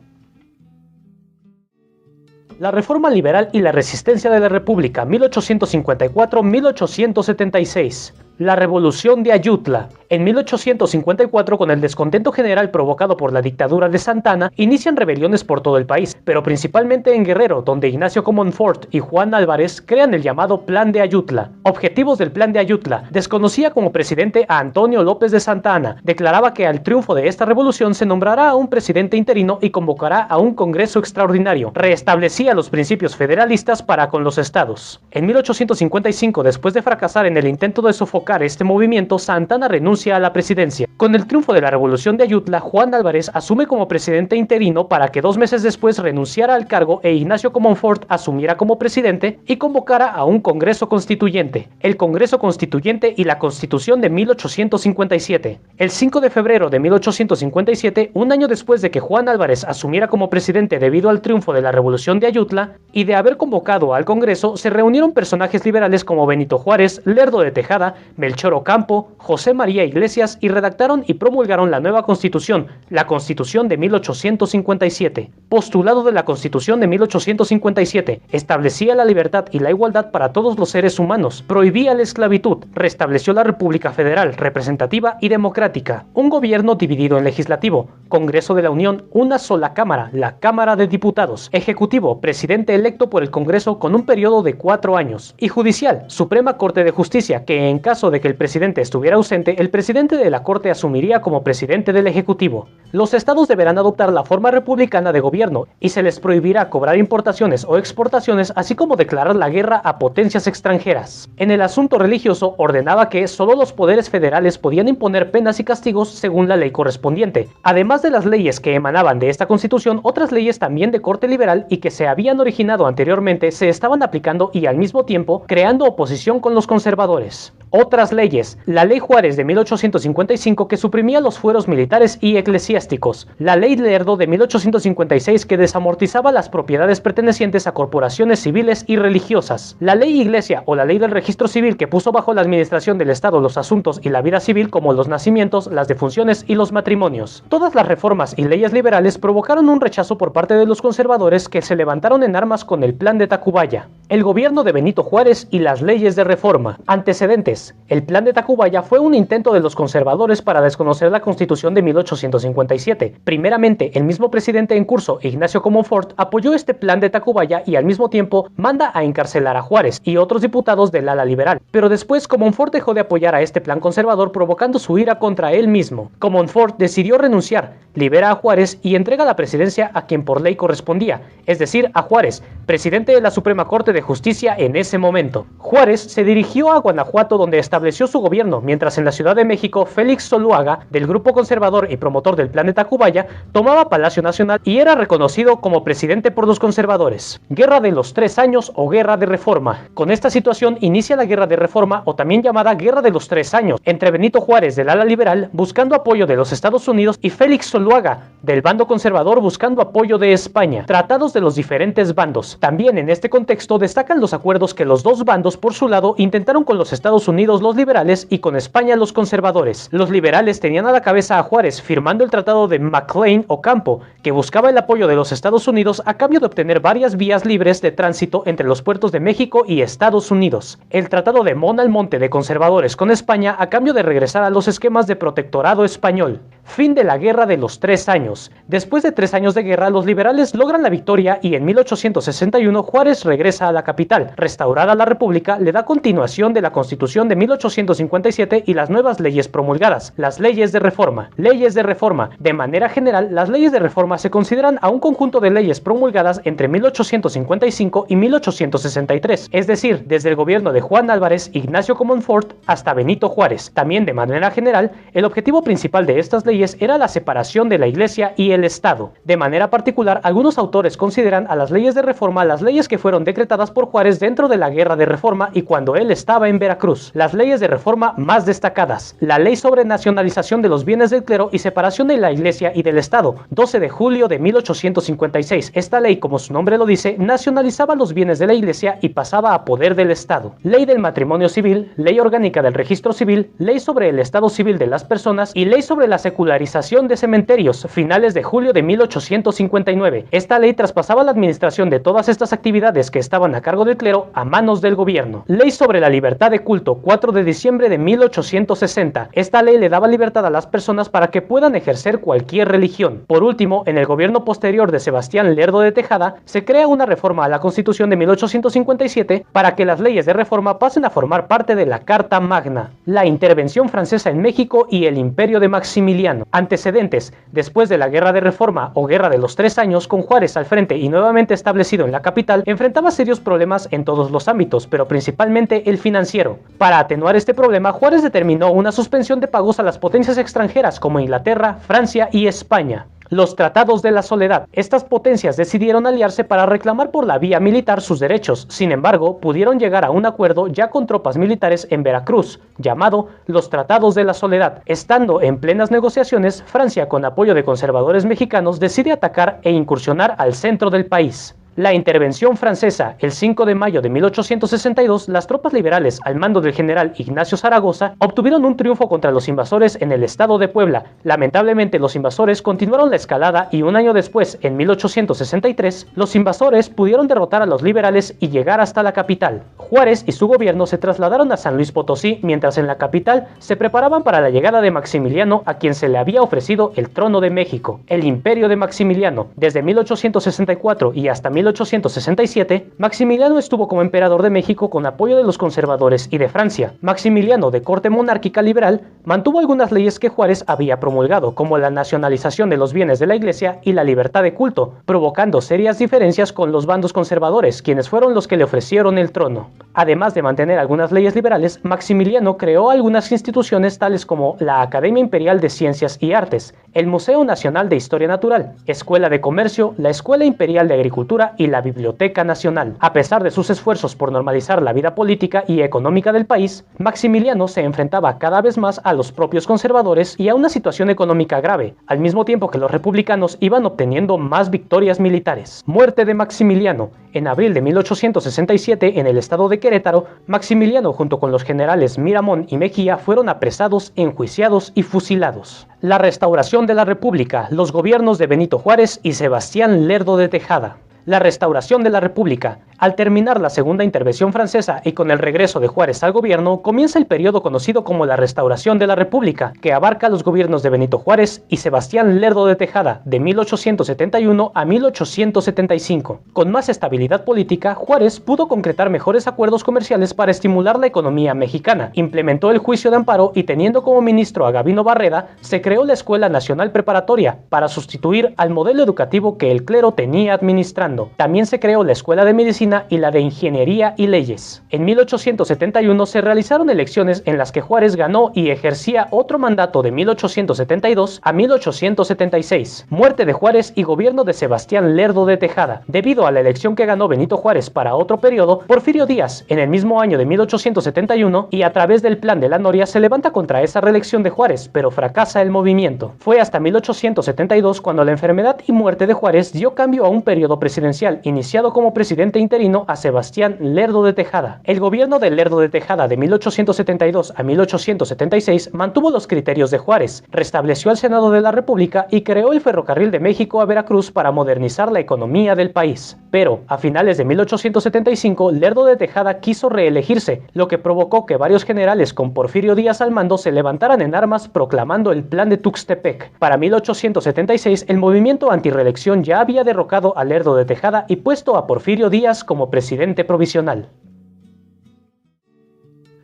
La reforma liberal y la resistencia de la República, 1854-1876. La Revolución de Ayutla. En 1854, con el descontento general provocado por la dictadura de Santa Anna, inician rebeliones por todo el país, pero principalmente en Guerrero, donde Ignacio Comonfort y Juan Álvarez crean el llamado Plan de Ayutla. Objetivos del Plan de Ayutla: desconocía como presidente a Antonio López de Santa Anna, declaraba que al triunfo de esta revolución se nombrará a un presidente interino y convocará a un congreso extraordinario, reestablecía los principios federalistas para con los estados. En 1855, después de fracasar en el intento de sofocar este movimiento, Santa Anna renuncia a la presidencia. Con el triunfo de la Revolución de Ayutla, Juan Álvarez asume como presidente interino para que 2 meses después renunciara al cargo e Ignacio Comonfort asumiera como presidente y convocara a un Congreso Constituyente. El Congreso Constituyente y la Constitución de 1857. El 5 de febrero de 1857, un año después de que Juan Álvarez asumiera como presidente debido al triunfo de la Revolución de Ayutla y de haber convocado al Congreso, se reunieron personajes liberales como Benito Juárez, Lerdo de Tejada, Melchor Ocampo, José María Iglesias, y redactaron y promulgaron la nueva Constitución, la Constitución de 1857. Postulado de la Constitución de 1857: establecía la libertad y la igualdad para todos los seres humanos, prohibía la esclavitud, restableció la República Federal, representativa y democrática, un gobierno dividido en legislativo, Congreso de la Unión, una sola Cámara, la Cámara de Diputados, Ejecutivo, presidente electo por el Congreso con un periodo de 4 años, y judicial, Suprema Corte de Justicia, que en caso de que el presidente estuviera ausente, el presidente de la Corte asumiría como presidente del Ejecutivo. Los estados deberán adoptar la forma republicana de gobierno y se les prohibirá cobrar importaciones o exportaciones, así como declarar la guerra a potencias extranjeras. En el asunto religioso, ordenaba que solo los poderes federales podían imponer penas y castigos según la ley correspondiente. Además de las leyes que emanaban de esta Constitución, otras leyes también de corte liberal y que se habían originado anteriormente se estaban aplicando y al mismo tiempo creando oposición con los conservadores. Otras leyes: la Ley Juárez de 1855, que suprimía los fueros militares y eclesiásticos; la Ley Lerdo de 1856, que desamortizaba las propiedades pertenecientes a corporaciones civiles y religiosas; la Ley Iglesia o la Ley del Registro Civil, que puso bajo la administración del Estado los asuntos y la vida civil como los nacimientos, las defunciones y los matrimonios. Todas las reformas y leyes liberales provocaron un rechazo por parte de los conservadores, que se levantaron en armas con el Plan de Tacubaya, el gobierno de Benito Juárez y las leyes de reforma. Antecedentes: Juárez. El plan de Tacubaya fue un intento de los conservadores para desconocer la Constitución de 1857. Primeramente, el mismo presidente en curso, Ignacio Comonfort, apoyó este plan de Tacubaya y al mismo tiempo manda a encarcelar a Juárez y otros diputados del ala liberal. Pero después Comonfort dejó de apoyar a este plan conservador, provocando su ira contra él mismo. Comonfort decidió renunciar, libera a Juárez y entrega la presidencia a quien por ley correspondía, es decir, a Juárez, presidente de la Suprema Corte de Justicia en ese momento. Juárez se dirigió a Guanajuato, donde estableció su gobierno, mientras en la Ciudad de México Félix Zuluaga, del grupo conservador y promotor del plan de Tacubaya, tomaba Palacio Nacional y era reconocido como presidente por los conservadores. Guerra de los 3 años o Guerra de Reforma. Con esta situación inicia la Guerra de Reforma, o también llamada Guerra de los 3 años, entre Benito Juárez del ala liberal buscando apoyo de los Estados Unidos y Félix Zuluaga del bando conservador buscando apoyo de España. Tratados de los diferentes bandos. También en este contexto destacan los acuerdos que los dos bandos por su lado intentaron con los Estados Unidos los liberales y con España los conservadores. Los liberales tenían a la cabeza a Juárez firmando el tratado de McLean-Ocampo, que buscaba el apoyo de los Estados Unidos a cambio de obtener varias vías libres de tránsito entre los puertos de México y Estados Unidos. El tratado de Mon Almonte de conservadores con España a cambio de regresar a los esquemas de protectorado español. Fin de la Guerra de los 3 años. Después de 3 años de guerra, los liberales logran la victoria y en 1861 Juárez regresa a la capital. Restaurada la República, le da continuación de la Constitución de 1857 y las nuevas leyes promulgadas, las leyes de reforma. Leyes de reforma. De manera general, las leyes de reforma se consideran a un conjunto de leyes promulgadas entre 1855 y 1863, es decir, desde el gobierno de Juan Álvarez, Ignacio Comonfort hasta Benito Juárez. También de manera general, el objetivo principal de estas leyes era la separación de la Iglesia y el Estado. De manera particular, algunos autores consideran a las leyes de reforma las leyes que fueron decretadas por Juárez dentro de la Guerra de Reforma y cuando él estaba en Veracruz. Las leyes de reforma más destacadas: la Ley sobre Nacionalización de los Bienes del Clero y Separación de la Iglesia y del Estado, 12 de julio de 1856. Esta ley, como su nombre lo dice, nacionalizaba los bienes de la Iglesia y pasaba a poder del Estado. Ley del Matrimonio Civil, Ley Orgánica del Registro Civil, Ley sobre el Estado Civil de las Personas y Ley sobre la Secularización de Cementerios, finales de julio de 1859. Esta ley traspasaba la administración de todas estas actividades que estaban a cargo del clero a manos del gobierno. Ley sobre la libertad de culto, 4 de diciembre de 1860. Esta ley le daba libertad a las personas para que puedan ejercer cualquier religión. Por último, en el gobierno posterior de Sebastián Lerdo de Tejada, se crea una reforma a la Constitución de 1857 para que las leyes de reforma pasen a formar parte de la Carta Magna. La intervención francesa en México y el imperio de Maximiliano. Antecedentes: después de la Guerra de Reforma o Guerra de los 3 años, con Juárez al frente y nuevamente establecido en la capital, enfrentaba serios problemas en todos los ámbitos, pero principalmente el financiero. Para atenuar este problema, Juárez determinó una suspensión de pagos a las potencias extranjeras como Inglaterra, Francia y España. Los Tratados de la Soledad. Estas potencias decidieron aliarse para reclamar por la vía militar sus derechos. Sin embargo, pudieron llegar a un acuerdo ya con tropas militares en Veracruz, llamado los Tratados de la Soledad. Estando en plenas negociaciones, Francia, con apoyo de conservadores mexicanos, decide atacar e incursionar al centro del país. La intervención francesa. El 5 de mayo de 1862, las tropas liberales, al mando del general Ignacio Zaragoza, obtuvieron un triunfo contra los invasores en el estado de Puebla. Lamentablemente, los invasores continuaron la escalada y un año después, en 1863, los invasores pudieron derrotar a los liberales y llegar hasta la capital. Juárez y su gobierno se trasladaron a San Luis Potosí, mientras en la capital se preparaban para la llegada de Maximiliano, a quien se le había ofrecido el trono de México. El imperio de Maximiliano. Desde 1864 y hasta 1867, Maximiliano estuvo como emperador de México con apoyo de los conservadores y de Francia. Maximiliano, de corte monárquica liberal, mantuvo algunas leyes que Juárez había promulgado, como la nacionalización de los bienes de la Iglesia y la libertad de culto, provocando serias diferencias con los bandos conservadores, quienes fueron los que le ofrecieron el trono. Además de mantener algunas leyes liberales, Maximiliano creó algunas instituciones tales como la Academia Imperial de Ciencias y Artes, el Museo Nacional de Historia Natural, Escuela de Comercio, la Escuela Imperial de Agricultura y la Biblioteca Nacional. A pesar de sus esfuerzos por normalizar la vida política y económica del país, Maximiliano se enfrentaba cada vez más a los propios conservadores y a una situación económica grave, al mismo tiempo que los republicanos iban obteniendo más victorias militares. Muerte de Maximiliano. En abril de 1867, en el estado de Querétaro, Maximiliano junto con los generales Miramón y Mejía fueron apresados, enjuiciados y fusilados. La restauración de la República, los gobiernos de Benito Juárez y Sebastián Lerdo de Tejada. La restauración de la República. Al terminar la segunda intervención francesa y con el regreso de Juárez al gobierno, comienza el periodo conocido como la Restauración de la República, que abarca los gobiernos de Benito Juárez y Sebastián Lerdo de Tejada, de 1871 a 1875. Con más estabilidad política, Juárez pudo concretar mejores acuerdos comerciales para estimular la economía mexicana, implementó el juicio de amparo y teniendo como ministro a Gabino Barreda, se creó la Escuela Nacional Preparatoria para sustituir al modelo educativo que el clero tenía administrando. También se creó la Escuela de Medicina y la de Ingeniería y Leyes. En 1871 se realizaron elecciones en las que Juárez ganó y ejercía otro mandato de 1872 a 1876. Muerte de Juárez y gobierno de Sebastián Lerdo de Tejada. Debido a la elección que ganó Benito Juárez para otro periodo, Porfirio Díaz, en el mismo año de 1871, y a través del Plan de la Noria se levanta contra esa reelección de Juárez, pero fracasa el movimiento. Fue hasta 1872 cuando la enfermedad y muerte de Juárez dio cambio a un periodo presidencial, iniciado como presidente interino a Sebastián Lerdo de Tejada. El gobierno de Lerdo de Tejada de 1872 a 1876 mantuvo los criterios de Juárez, restableció al Senado de la República y creó el ferrocarril de México a Veracruz para modernizar la economía del país. Pero, a finales de 1875, Lerdo de Tejada quiso reelegirse, lo que provocó que varios generales con Porfirio Díaz al mando se levantaran en armas proclamando el Plan de Tuxtepec. Para 1876, el movimiento antirreelección ya había derrocado a Lerdo de Tejada y puesto a Porfirio Díaz como presidente provisional.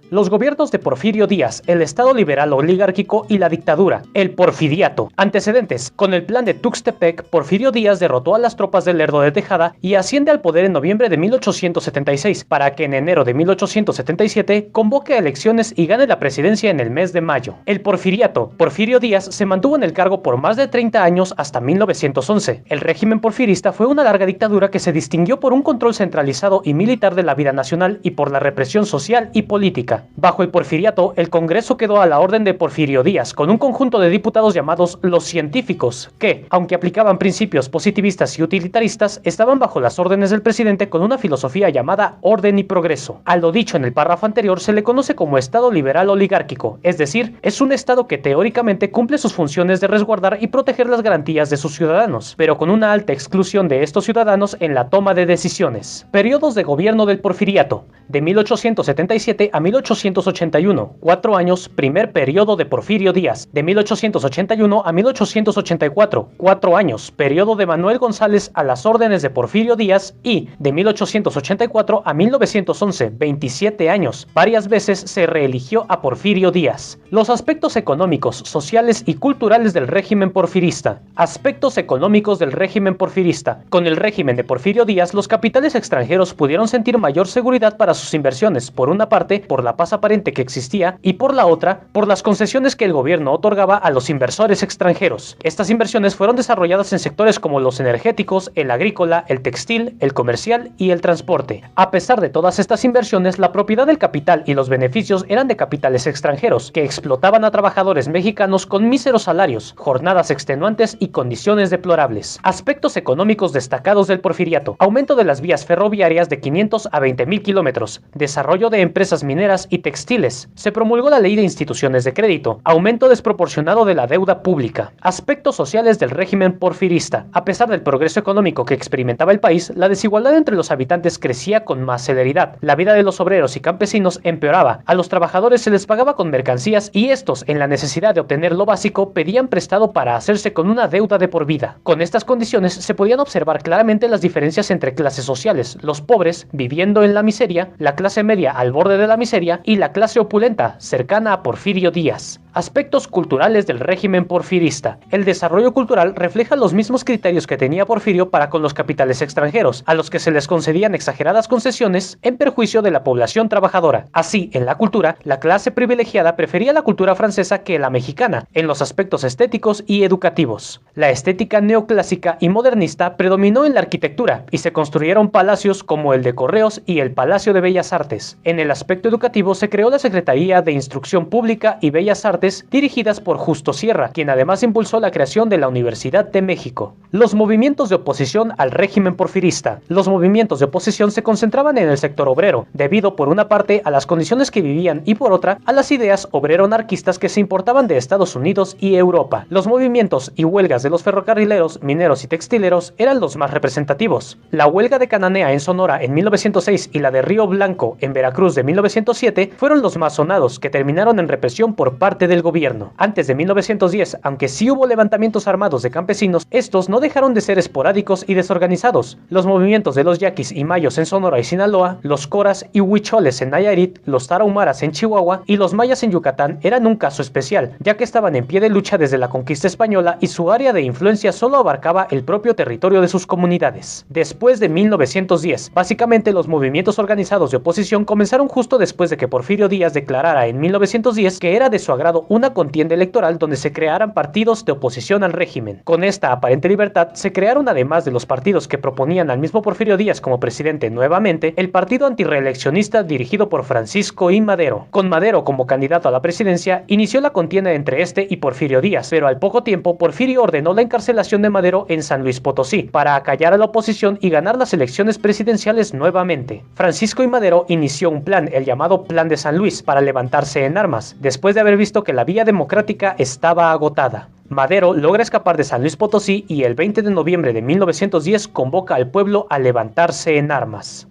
Los gobiernos de Porfirio Díaz, el Estado liberal oligárquico y la dictadura, el porfiriato. Antecedentes: con el plan de Tuxtepec, Porfirio Díaz derrotó a las tropas de Lerdo de Tejada y asciende al poder en noviembre de 1876, para que en enero de 1877 convoque a elecciones y gane la presidencia en el mes de mayo. El porfiriato. Porfirio Díaz se mantuvo en el cargo por más de 30 años hasta 1911. El régimen porfirista fue una larga dictadura que se distinguió por un control centralizado y militar de la vida nacional y por la represión social y política. Bajo el porfiriato, el Congreso quedó a la orden de Porfirio Díaz, con un conjunto de diputados llamados los científicos, que, aunque aplicaban principios positivistas y utilitaristas, estaban bajo las órdenes del presidente con una filosofía llamada orden y progreso. A lo dicho en el párrafo anterior se le conoce como Estado liberal oligárquico, es decir, es un Estado que teóricamente cumple sus funciones de resguardar y proteger las garantías de sus ciudadanos, pero con una alta exclusión de estos ciudadanos en la toma de decisiones. Periodos de gobierno del porfiriato. De 1877 a 1881, 4 años, primer periodo de Porfirio Díaz. De 1881 a 1884, 4 años, periodo de Manuel González a las órdenes de Porfirio Díaz. Y de 1884 a 1911, 27 años, varias veces se reeligió a Porfirio Díaz. Los aspectos económicos, sociales y culturales del régimen porfirista. Aspectos económicos del régimen porfirista. Con el régimen de Porfirio Díaz, los capitales extranjeros pudieron sentir mayor seguridad para sus inversiones, por una parte, por la paz aparente que existía, y por la otra, por las concesiones que el gobierno otorgaba a los inversores extranjeros. Estas inversiones fueron desarrolladas en sectores como los energéticos, el agrícola, el textil, el comercial y el transporte. A pesar de todas estas inversiones, la propiedad del capital y los beneficios eran de capitales extranjeros, que explotaban a trabajadores mexicanos con míseros salarios, jornadas extenuantes y condiciones deplorables. Aspectos económicos destacados del porfiriato: aumento de las vías ferroviarias de 500 a 20.000 kilómetros, desarrollo de empresas mineras y textiles, se promulgó la ley de instituciones de crédito, aumento desproporcionado de la deuda pública. Aspectos sociales del régimen porfirista: a pesar del progreso económico que experimentaba el país, la desigualdad entre los habitantes crecía con más celeridad, la vida de los obreros y campesinos empeoraba, a los trabajadores se les pagaba con mercancías y estos, en la necesidad de obtener lo básico, pedían prestado para hacerse con una deuda de por vida. Con estas condiciones se podían observar claramente las diferencias entre clases sociales: los pobres, viviendo en la miseria, la clase media al borde de la miseria y la clase opulenta, cercana a Porfirio Díaz. Aspectos culturales del régimen porfirista. El desarrollo cultural refleja los mismos criterios que tenía Porfirio para con los capitales extranjeros, a los que se les concedían exageradas concesiones en perjuicio de la población trabajadora. Así, en la cultura, la clase privilegiada prefería la cultura francesa que la mexicana, en los aspectos estéticos y educativos. La estética neoclásica y modernista predominó en la arquitectura, y se construyeron palacios como el de Correos y el Palacio de Bellas Artes. En el aspecto educativo se creó la Secretaría de Instrucción Pública y Bellas Artes Estudiantes dirigidas por Justo Sierra, quien además impulsó la creación de la Universidad de México. Los movimientos de oposición al régimen porfirista. Los movimientos de oposición se concentraban en el sector obrero, debido por una parte a las condiciones que vivían y por otra a las ideas obrero-anarquistas que se importaban de Estados Unidos y Europa. Los movimientos y huelgas de los ferrocarrileros, mineros y textileros eran los más representativos. La huelga de Cananea en Sonora en 1906 y la de Río Blanco en Veracruz de 1907 fueron los más sonados, que terminaron en represión por parte del gobierno. Antes de 1910, aunque sí hubo levantamientos armados de campesinos, estos no dejaron de ser esporádicos y desorganizados. Los movimientos de los yaquis y mayos en Sonora y Sinaloa, los coras y huicholes en Nayarit, los tarahumaras en Chihuahua y los mayas en Yucatán eran un caso especial, ya que estaban en pie de lucha desde la conquista española y su área de influencia solo abarcaba el propio territorio de sus comunidades. Después de 1910, básicamente los movimientos organizados de oposición comenzaron justo después de que Porfirio Díaz declarara en 1910 que era de su agrado una contienda electoral donde se crearan partidos de oposición al régimen. Con esta aparente libertad se crearon, además de los partidos que proponían al mismo Porfirio Díaz como presidente nuevamente, el partido antirreeleccionista dirigido por Francisco I. Madero. Con Madero como candidato a la presidencia, inició la contienda entre este y Porfirio Díaz, pero al poco tiempo Porfirio ordenó la encarcelación de Madero en San Luis Potosí para acallar a la oposición y ganar las elecciones presidenciales nuevamente. Francisco I. Madero inició un plan, el llamado Plan de San Luis, para levantarse en armas, después de haber visto que la vía democrática estaba agotada. Madero logra escapar de San Luis Potosí y el 20 de noviembre de 1910 convoca al pueblo a levantarse en armas.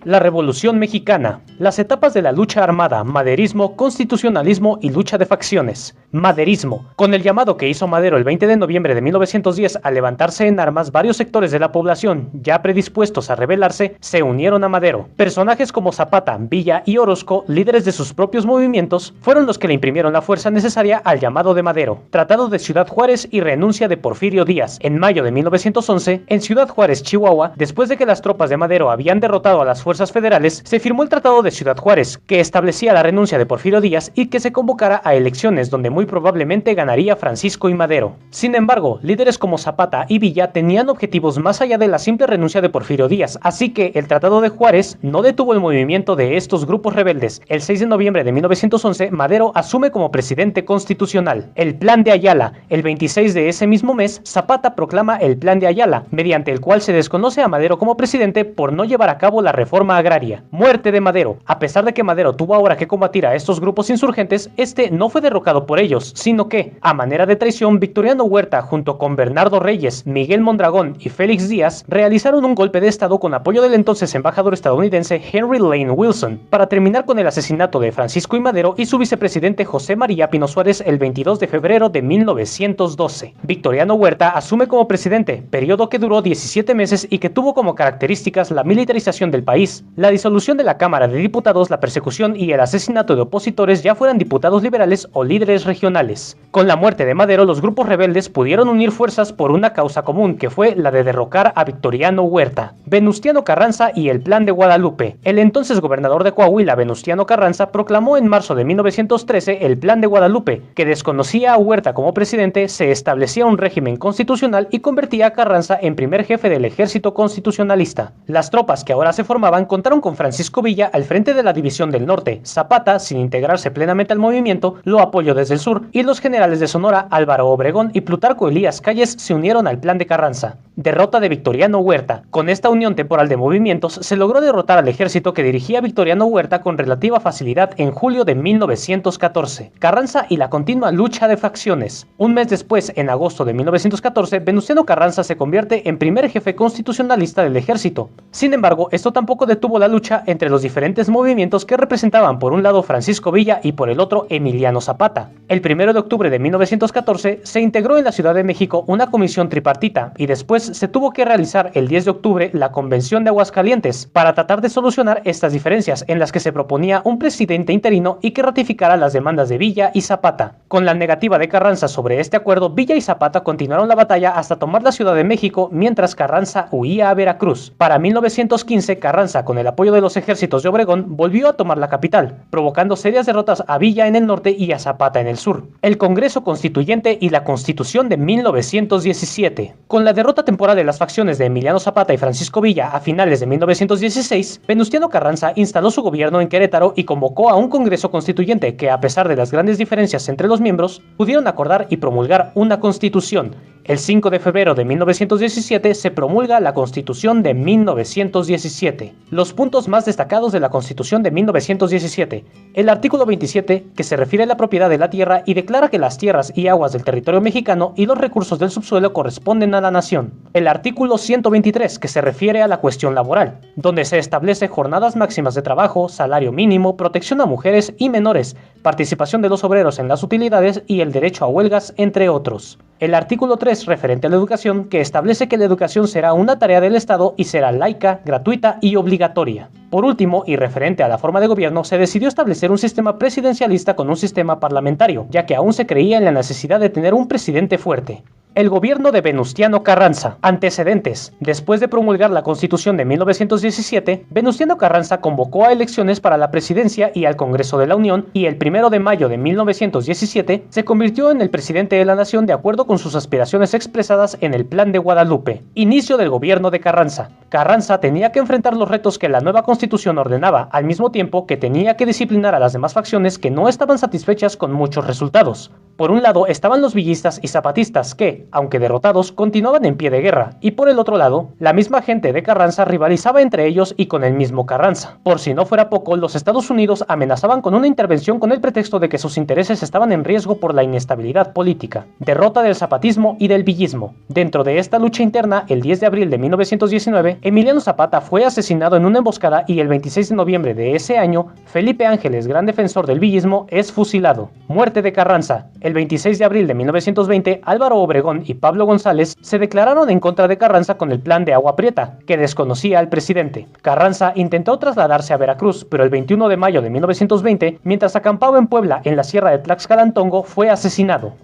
La Revolución Mexicana. Las etapas de la lucha armada, maderismo, constitucionalismo y lucha de facciones. Maderismo. Con el llamado que hizo Madero el 20 de noviembre de 1910 a levantarse en armas, varios sectores de la población, ya predispuestos a rebelarse, se unieron a Madero. Personajes como Zapata, Villa y Orozco, líderes de sus propios movimientos, fueron los que le imprimieron la fuerza necesaria al llamado de Madero. Tratado de Ciudad Juárez y renuncia de Porfirio Díaz. En mayo de 1911, en Ciudad Juárez, Chihuahua, después de que las tropas de Madero habían derrotado a las fuerzas federales, se firmó el Tratado de Ciudad Juárez, que establecía la renuncia de Porfirio Díaz y que se convocara a elecciones donde muy probablemente ganaría Francisco I. Madero. Sin embargo, líderes como Zapata y Villa tenían objetivos más allá de la simple renuncia de Porfirio Díaz, así que el Tratado de Juárez no detuvo el movimiento de estos grupos rebeldes. El 6 de noviembre de 1911, Madero asume como presidente constitucional. El Plan de Ayala. El 26 de ese mismo mes, Zapata proclama el Plan de Ayala, mediante el cual se desconoce a Madero como presidente por no llevar a cabo la reforma agraria. Muerte de Madero. A pesar de que Madero tuvo ahora que combatir a estos grupos insurgentes, este no fue derrocado por ellos, sino que, a manera de traición, Victoriano Huerta, junto con Bernardo Reyes, Miguel Mondragón y Félix Díaz, realizaron un golpe de estado con apoyo del entonces embajador estadounidense Henry Lane Wilson, para terminar con el asesinato de Francisco I. Madero y su vicepresidente José María Pino Suárez el 22 de febrero de 1912. Victoriano Huerta asume como presidente, periodo que duró 17 meses y que tuvo como características la militarización del país, la disolución de la Cámara de Diputados, la persecución y el asesinato de opositores, ya fueran diputados liberales o líderes regionales. Con la muerte de Madero, los grupos rebeldes pudieron unir fuerzas por una causa común, que fue la de derrocar a Victoriano Huerta. Venustiano Carranza y el Plan de Guadalupe. El entonces gobernador de Coahuila, Venustiano Carranza, proclamó en marzo de 1913 el Plan de Guadalupe, que desconocía a Huerta como presidente, se establecía un régimen constitucional y convertía a Carranza en primer jefe del ejército constitucionalista. Las tropas que ahora se formaban contaron con Francisco Villa al frente de la División del Norte. Zapata, sin integrarse plenamente al movimiento, lo apoyó desde el sur, y los generales de Sonora, Álvaro Obregón y Plutarco Elías Calles, se unieron al Plan de Carranza. Derrota de Victoriano Huerta. Con esta unión temporal de movimientos, se logró derrotar al ejército que dirigía Victoriano Huerta con relativa facilidad en julio de 1914. Carranza y la continua lucha de facciones. Un mes después, en agosto de 1914, Venustiano Carranza se convierte en primer jefe constitucionalista del ejército. Sin embargo, esto tampoco detuvo la lucha entre los diferentes movimientos que representaban por un lado Francisco Villa y por el otro Emiliano Zapata. El 1 de octubre de 1914 se integró en la Ciudad de México una comisión tripartita y después se tuvo que realizar el 10 de octubre la Convención de Aguascalientes para tratar de solucionar estas diferencias, en las que se proponía un presidente interino y que ratificara las demandas de Villa y Zapata. Con la negativa de Carranza sobre este acuerdo, Villa y Zapata continuaron la batalla hasta tomar la Ciudad de México, mientras Carranza huía a Veracruz. Para 1915, Carranza Carranza, con el apoyo de los ejércitos de Obregón, volvió a tomar la capital, provocando serias derrotas a Villa en el norte y a Zapata en el sur. El Congreso Constituyente y la Constitución de 1917. Con la derrota temporal de las facciones de Emiliano Zapata y Francisco Villa a finales de 1916, Venustiano Carranza instaló su gobierno en Querétaro y convocó a un Congreso Constituyente que, a pesar de las grandes diferencias entre los miembros, pudieron acordar y promulgar una constitución. El 5 de febrero de 1917 se promulga la Constitución de 1917. Los puntos más destacados de la Constitución de 1917. El artículo 27, que se refiere a la propiedad de la tierra y declara que las tierras y aguas del territorio mexicano y los recursos del subsuelo corresponden a la nación. El artículo 123, que se refiere a la cuestión laboral, donde se establece jornadas máximas de trabajo, salario mínimo, protección a mujeres y menores, participación de los obreros en las utilidades y el derecho a huelgas, entre otros. El artículo 3, referente a la educación, que establece que la educación será una tarea del Estado y será laica, gratuita y obligatoria. Por último, y referente a la forma de gobierno, se decidió establecer un sistema presidencialista con un sistema parlamentario, ya que aún se creía en la necesidad de tener un presidente fuerte. El gobierno de Venustiano Carranza. Antecedentes. Después de promulgar la Constitución de 1917, Venustiano Carranza convocó a elecciones para la presidencia y al Congreso de la Unión y el 1 de mayo de 1917 se convirtió en el presidente de la nación de acuerdo con sus aspiraciones expresadas en el Plan de Guadalupe. Inicio del gobierno de Carranza. Carranza tenía que enfrentar los retos que la nueva Constitución ordenaba, al mismo tiempo que tenía que disciplinar a las demás facciones que no estaban satisfechas con muchos resultados. Por un lado estaban los villistas y zapatistas que, aunque derrotados, continuaban en pie de guerra, y por el otro lado, la misma gente de Carranza rivalizaba entre ellos y con el mismo Carranza. Por si no fuera poco, los Estados Unidos amenazaban con una intervención con el pretexto de que sus intereses estaban en riesgo por la inestabilidad política. Derrota del zapatismo y del villismo. Dentro de esta lucha interna, el 10 de abril de 1919, Emiliano Zapata fue asesinado en una emboscada y el 26 de noviembre de ese año, Felipe Ángeles, gran defensor del villismo, es fusilado. Muerte de Carranza. El 26 de abril de 1920, Álvaro Obregón y Pablo González se declararon en contra de Carranza con el plan de Agua Prieta, que desconocía al presidente. Carranza intentó trasladarse a Veracruz, pero el 21 de mayo de 1920, mientras acampaba en Puebla, en la sierra de Tlaxcalantongo, fue asesinado.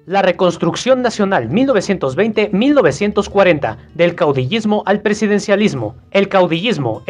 La Reconstrucción Nacional 1920-1940, del caudillismo al presidencialismo. El caudillismo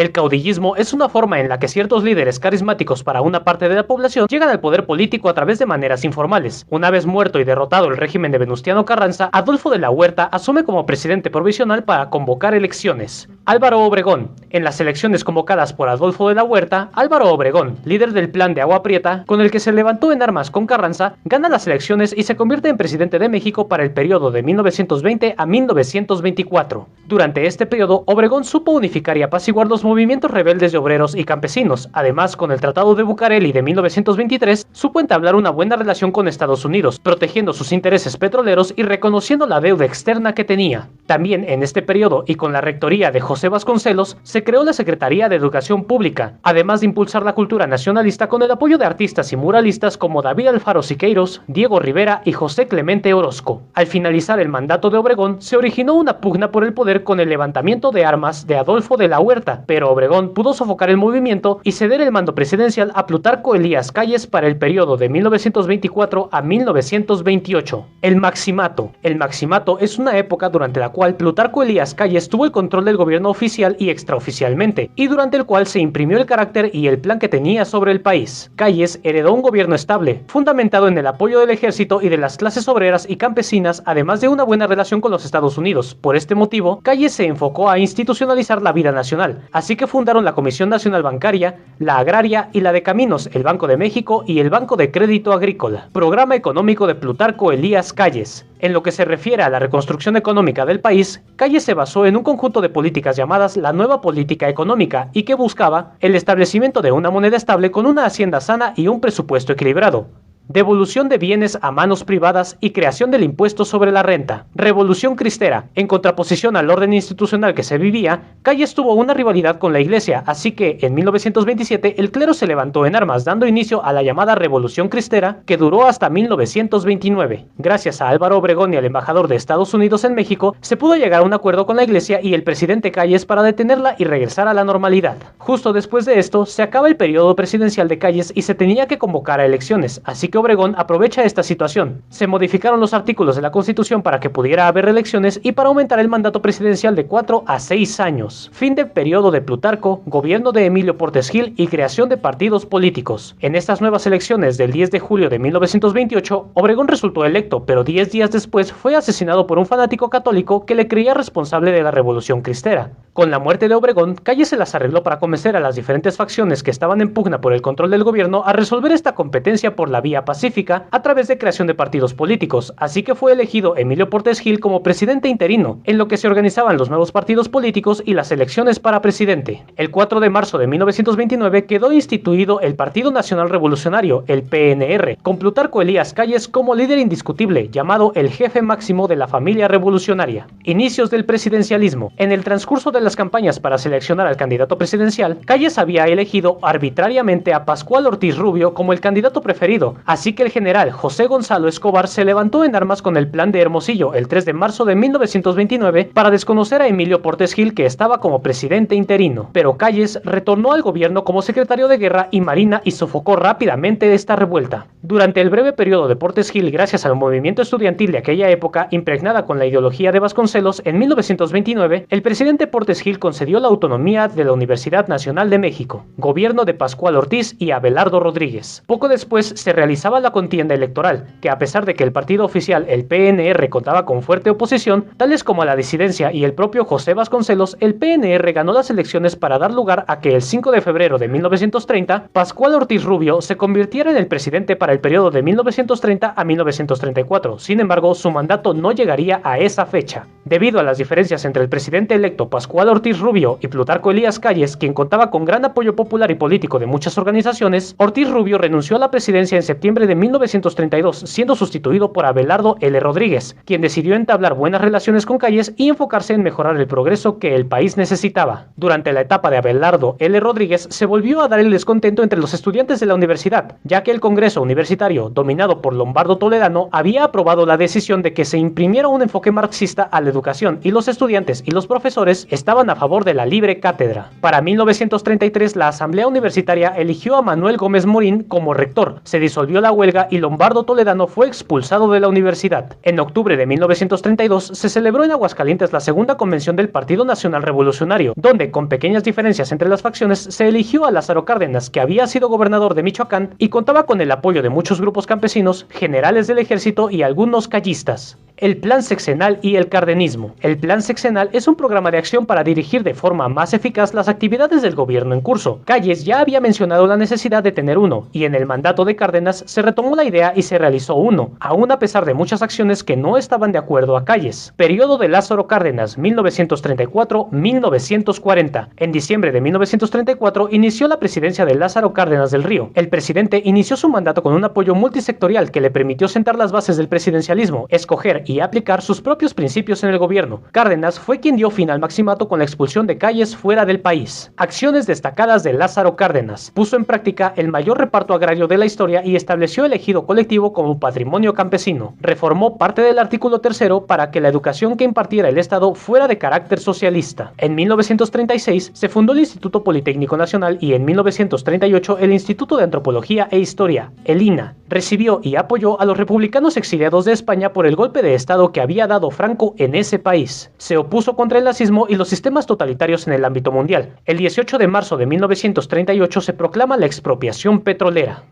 es una forma en la que ciertos líderes carismáticos para una parte de la población llegan al poder político a través de maneras informales. Una vez muerto y derrotado el régimen de Venustiano Carranza, Adolfo de la Huerta asume como presidente provisional para convocar elecciones. Álvaro Obregón. En las elecciones convocadas por Adolfo de la Huerta, Álvaro Obregón, líder del plan de Agua Prieta, con el que se levantó en armas con Carranza, gana las elecciones y se convierte en presidente de México para el periodo de 1920 a 1924. Durante este periodo, Obregón supo unificar y apaciguar los movimientos rebeldes de obreros y campesinos. Además, con el Tratado de Bucareli de 1923, supo entablar una buena relación con Estados Unidos, protegiendo sus intereses petroleros y reconociendo la deuda externa que tenía. También en este periodo, y con la rectoría de José Vasconcelos, se creó la Secretaría de Educación Pública, además de impulsar la cultura nacionalista con el apoyo de artistas y muralistas como David Alfaro Siqueiros, Diego Rivera y José Clemente Orozco. Al finalizar el mandato de Obregón, se originó una pugna por el poder con el levantamiento de armas de Adolfo de la Huerta, pero Obregón pudo sofocar el movimiento y ceder el mando presidencial a Plutarco Elías Calles para el periodo de 1924 a 1928. El Maximato. El Maximato es una época durante la cual Plutarco Elías Calles tuvo el control del gobierno oficial y extraoficialmente, y durante el cual se imprimió el carácter y el plan que tenía sobre el país. Calles heredó un gobierno estable, fundamentado en el apoyo del ejército y de las clases obreras y campesinas, además de una buena relación con los Estados Unidos. Por este motivo, Calles se enfocó a institucionalizar la vida nacional, así que fundaron la Comisión Nacional Bancaria, la Agraria y la de Caminos, el Banco de México y el Banco de Crédito Agrícola. Programa económico de Plutarco Elías Calles. En lo que se refiere a la reconstrucción económica del país, Calles se basó en un conjunto de políticas llamadas la Nueva Política Económica y que buscaba el establecimiento de una moneda estable con una hacienda sana y un presupuesto equilibrado. Devolución de bienes a manos privadas y creación del impuesto sobre la renta. Revolución Cristera. En contraposición al orden institucional que se vivía, Calles tuvo una rivalidad con la Iglesia, así que en 1927 el clero se levantó en armas, dando inicio a la llamada Revolución Cristera, que duró hasta 1929. Gracias a Álvaro Obregón y al embajador de Estados Unidos en México, se pudo llegar a un acuerdo con la Iglesia y el presidente Calles para detenerla y regresar a la normalidad. Justo después de esto, se acaba el periodo presidencial de Calles y se tenía que convocar a elecciones, así que que Obregón aprovecha esta situación. Se modificaron los artículos de la Constitución para que pudiera haber reelecciones y para aumentar el mandato presidencial de 4 a 6 años. Fin del periodo de Plutarco, gobierno de Emilio Portes Gil y creación de partidos políticos. En estas nuevas elecciones del 10 de julio de 1928, Obregón resultó electo, pero 10 días después fue asesinado por un fanático católico que le creía responsable de la Revolución Cristera. Con la muerte de Obregón, Calles se las arregló para convencer a las diferentes facciones que estaban en pugna por el control del gobierno a resolver esta competencia por la vía pacífica a través de creación de partidos políticos, así que fue elegido Emilio Portes Gil como presidente interino, en lo que se organizaban los nuevos partidos políticos y las elecciones para presidente. El 4 de marzo de 1929 quedó instituido el Partido Nacional Revolucionario, el PNR, con Plutarco Elías Calles como líder indiscutible, llamado el jefe máximo de la familia revolucionaria. Inicios del presidencialismo. En el transcurso de las campañas para seleccionar al candidato presidencial, Calles había elegido arbitrariamente a Pascual Ortiz Rubio como el candidato preferido, así que el general José Gonzalo Escobar se levantó en armas con el Plan de Hermosillo el 3 de marzo de 1929 para desconocer a Emilio Portes Gil, que estaba como presidente interino. Pero Calles retornó al gobierno como secretario de Guerra y Marina y sofocó rápidamente esta revuelta. Durante el breve periodo de Portes Gil, gracias al movimiento estudiantil de aquella época, impregnada con la ideología de Vasconcelos, en 1929, el presidente Portes Gil concedió la autonomía de la Universidad Nacional de México, gobierno de Pascual Ortiz y Abelardo Rodríguez. Poco después se realizaba la contienda electoral, que a pesar de que el partido oficial, el PNR, contaba con fuerte oposición, tales como la disidencia y el propio José Vasconcelos, el PNR ganó las elecciones para dar lugar a que el 5 de febrero de 1930, Pascual Ortiz Rubio se convirtiera en el presidente para el periodo de 1930 a 1934. Sin embargo, su mandato no llegaría a esa fecha. Debido a las diferencias entre el presidente electo Pascual Ortiz Rubio y Plutarco Elías Calles, quien contaba con gran apoyo popular y político de muchas organizaciones, Ortiz Rubio renunció a la presidencia en septiembre de 1932, siendo sustituido por Abelardo L. Rodríguez, quien decidió entablar buenas relaciones con Calles y enfocarse en mejorar el progreso que el país necesitaba. Durante la etapa de Abelardo L. Rodríguez se volvió a dar el descontento entre los estudiantes de la universidad, ya que el Congreso Universitario, dominado por Lombardo Toledano, había aprobado la decisión de que se imprimiera un enfoque marxista a la educación y los estudiantes y los profesores estaban a favor de la libre cátedra. Para 1933, la Asamblea Universitaria eligió a Manuel Gómez Morín como rector, se disolvió la huelga y Lombardo Toledano fue expulsado de la universidad. En octubre de 1932 se celebró en Aguascalientes la segunda convención del Partido Nacional Revolucionario, donde, con pequeñas diferencias entre las facciones, se eligió a Lázaro Cárdenas, que había sido gobernador de Michoacán y contaba con el apoyo de muchos grupos campesinos, generales del ejército y algunos callistas. El Plan Sexenal y el Cardenismo. El Plan Sexenal es un programa de acción para dirigir de forma más eficaz las actividades del gobierno en curso. Calles ya había mencionado la necesidad de tener uno, y en el mandato de Cárdenas se retomó la idea y se realizó uno, aún a pesar de muchas acciones que no estaban de acuerdo a Calles. Periodo de Lázaro Cárdenas, 1934-1940. En diciembre de 1934 inició la presidencia de Lázaro Cárdenas del Río. El presidente inició su mandato con un apoyo multisectorial que le permitió sentar las bases del presidencialismo, escoger y aplicar sus propios principios en el gobierno. Cárdenas fue quien dio fin al maximato con la expulsión de Calles fuera del país. Acciones destacadas de Lázaro Cárdenas. Puso en práctica el mayor reparto agrario de la historia y estableció el ejido colectivo como patrimonio campesino. Reformó parte del artículo 3 para que la educación que impartiera el Estado fuera de carácter socialista. En 1936 se fundó el Instituto Politécnico Nacional y en 1938 el Instituto de Antropología e Historia, el INA. Recibió y apoyó a los republicanos exiliados de España por el golpe de Estado que había dado Franco en ese país. Se opuso contra el nazismo y los sistemas totalitarios en el ámbito mundial. El 18 de marzo de 1938 se proclama la expropiación petrolera.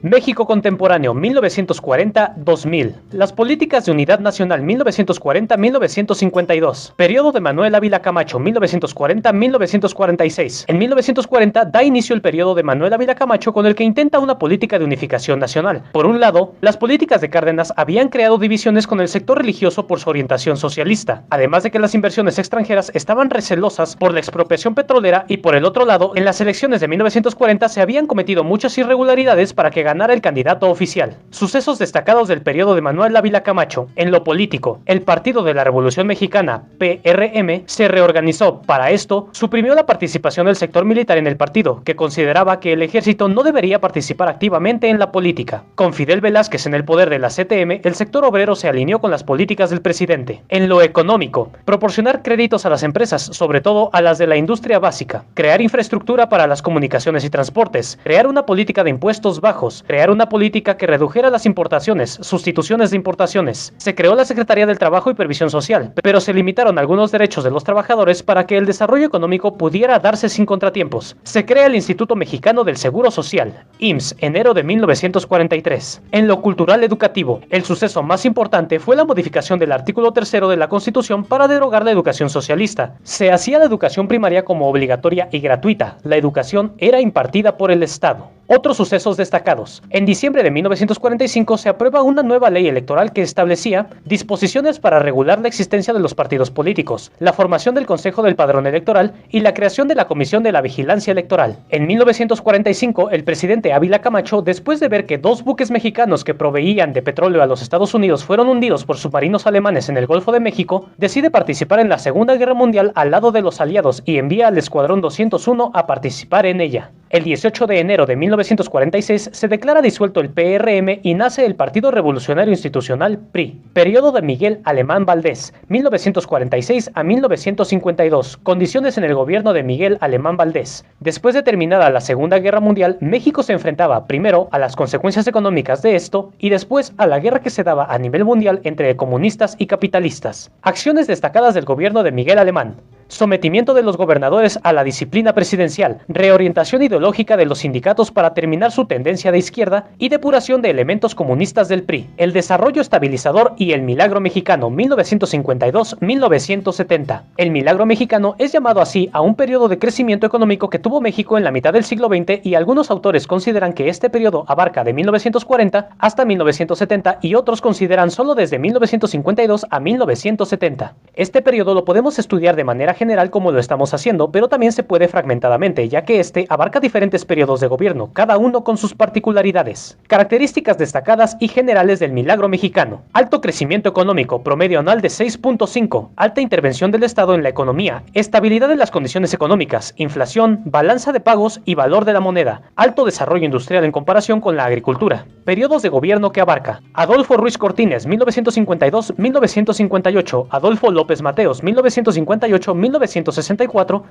México contemporáneo 1940-2000. Las políticas de unidad nacional 1940-1952. Periodo de Manuel Ávila Camacho 1940-1946. En 1940 da inicio el periodo de Manuel Ávila Camacho con el que intenta una política de unificación nacional. Por un lado, las políticas de Cárdenas habían creado divisiones con el sector religioso por su orientación socialista, además de que las inversiones extranjeras estaban recelosas por la expropiación petrolera y por el otro lado, en las elecciones de 1940 se habían cometido muchas irregularidades para que ganara el candidato oficial. Sucesos destacados del periodo de Manuel Ávila Camacho. En lo político, el Partido de la Revolución Mexicana, PRM, se reorganizó. Para esto, suprimió la participación del sector militar en el partido, que consideraba que el ejército no debería participar activamente en la política. Con Fidel Velázquez en el poder de la CTM, el sector obrero se alineó con las políticas del presidente. En lo económico, proporcionar créditos a las empresas, sobre todo a las de la industria básica, crear infraestructura para las comunicaciones y transportes, crear una política de impuestos bajos, crear una política que redujera las importaciones, sustituciones de importaciones. Se creó la Secretaría del Trabajo y Previsión Social, pero se limitaron algunos derechos de los trabajadores para que el desarrollo económico pudiera darse sin contratiempos. Se crea el Instituto Mexicano del Seguro Social, IMSS, enero de 1943. En lo cultural educativo, el suceso más importante fue la modificación del artículo 3 de la Constitución para derogar la educación socialista. Se hacía la educación primaria como obligatoria y gratuita. La educación era impartida por el Estado. Otros sucesos destacados. En diciembre de 1945 se aprueba una nueva ley electoral que establecía disposiciones para regular la existencia de los partidos políticos, la formación del Consejo del Padrón Electoral y la creación de la Comisión de la Vigilancia Electoral. En 1945, el presidente Ávila Camacho, después de ver que dos buques mexicanos que proveían de petróleo a los Estados Unidos fueron hundidos por submarinos alemanes en el Golfo de México, decide participar en la Segunda Guerra Mundial al lado de los aliados y envía al Escuadrón 201 a participar en ella. El 18 de enero de 1946 se declara disuelto el PRM y nace el Partido Revolucionario Institucional PRI. Periodo de Miguel Alemán Valdés, 1946 a 1952. Condiciones en el gobierno de Miguel Alemán Valdés. Después de terminada la Segunda Guerra Mundial, México se enfrentaba primero a las consecuencias económicas de esto y después a la guerra que se daba a nivel mundial entre comunistas y capitalistas. Acciones destacadas del gobierno de Miguel Alemán. Sometimiento de los gobernadores a la disciplina presidencial, reorientación ideológica de los sindicatos para terminar su tendencia de izquierda y depuración de elementos comunistas del PRI, el desarrollo estabilizador y el milagro mexicano 1952-1970. El milagro mexicano es llamado así a un periodo de crecimiento económico que tuvo México en la mitad del siglo XX y algunos autores consideran que este periodo abarca de 1940 hasta 1970 y otros consideran solo desde 1952 a 1970. Este periodo lo podemos estudiar de manera general como lo estamos haciendo, pero también se puede fragmentadamente, ya que este abarca diferentes periodos de gobierno, cada uno con sus particularidades. Características destacadas y generales del milagro mexicano. Alto crecimiento económico, promedio anual de 6.5, alta intervención del Estado en la economía, estabilidad de las condiciones económicas, inflación, balanza de pagos y valor de la moneda, alto desarrollo industrial en comparación con la agricultura. Periodos de gobierno que abarca. Adolfo Ruiz Cortines, 1952-1958, Adolfo López Mateos, 1958-1964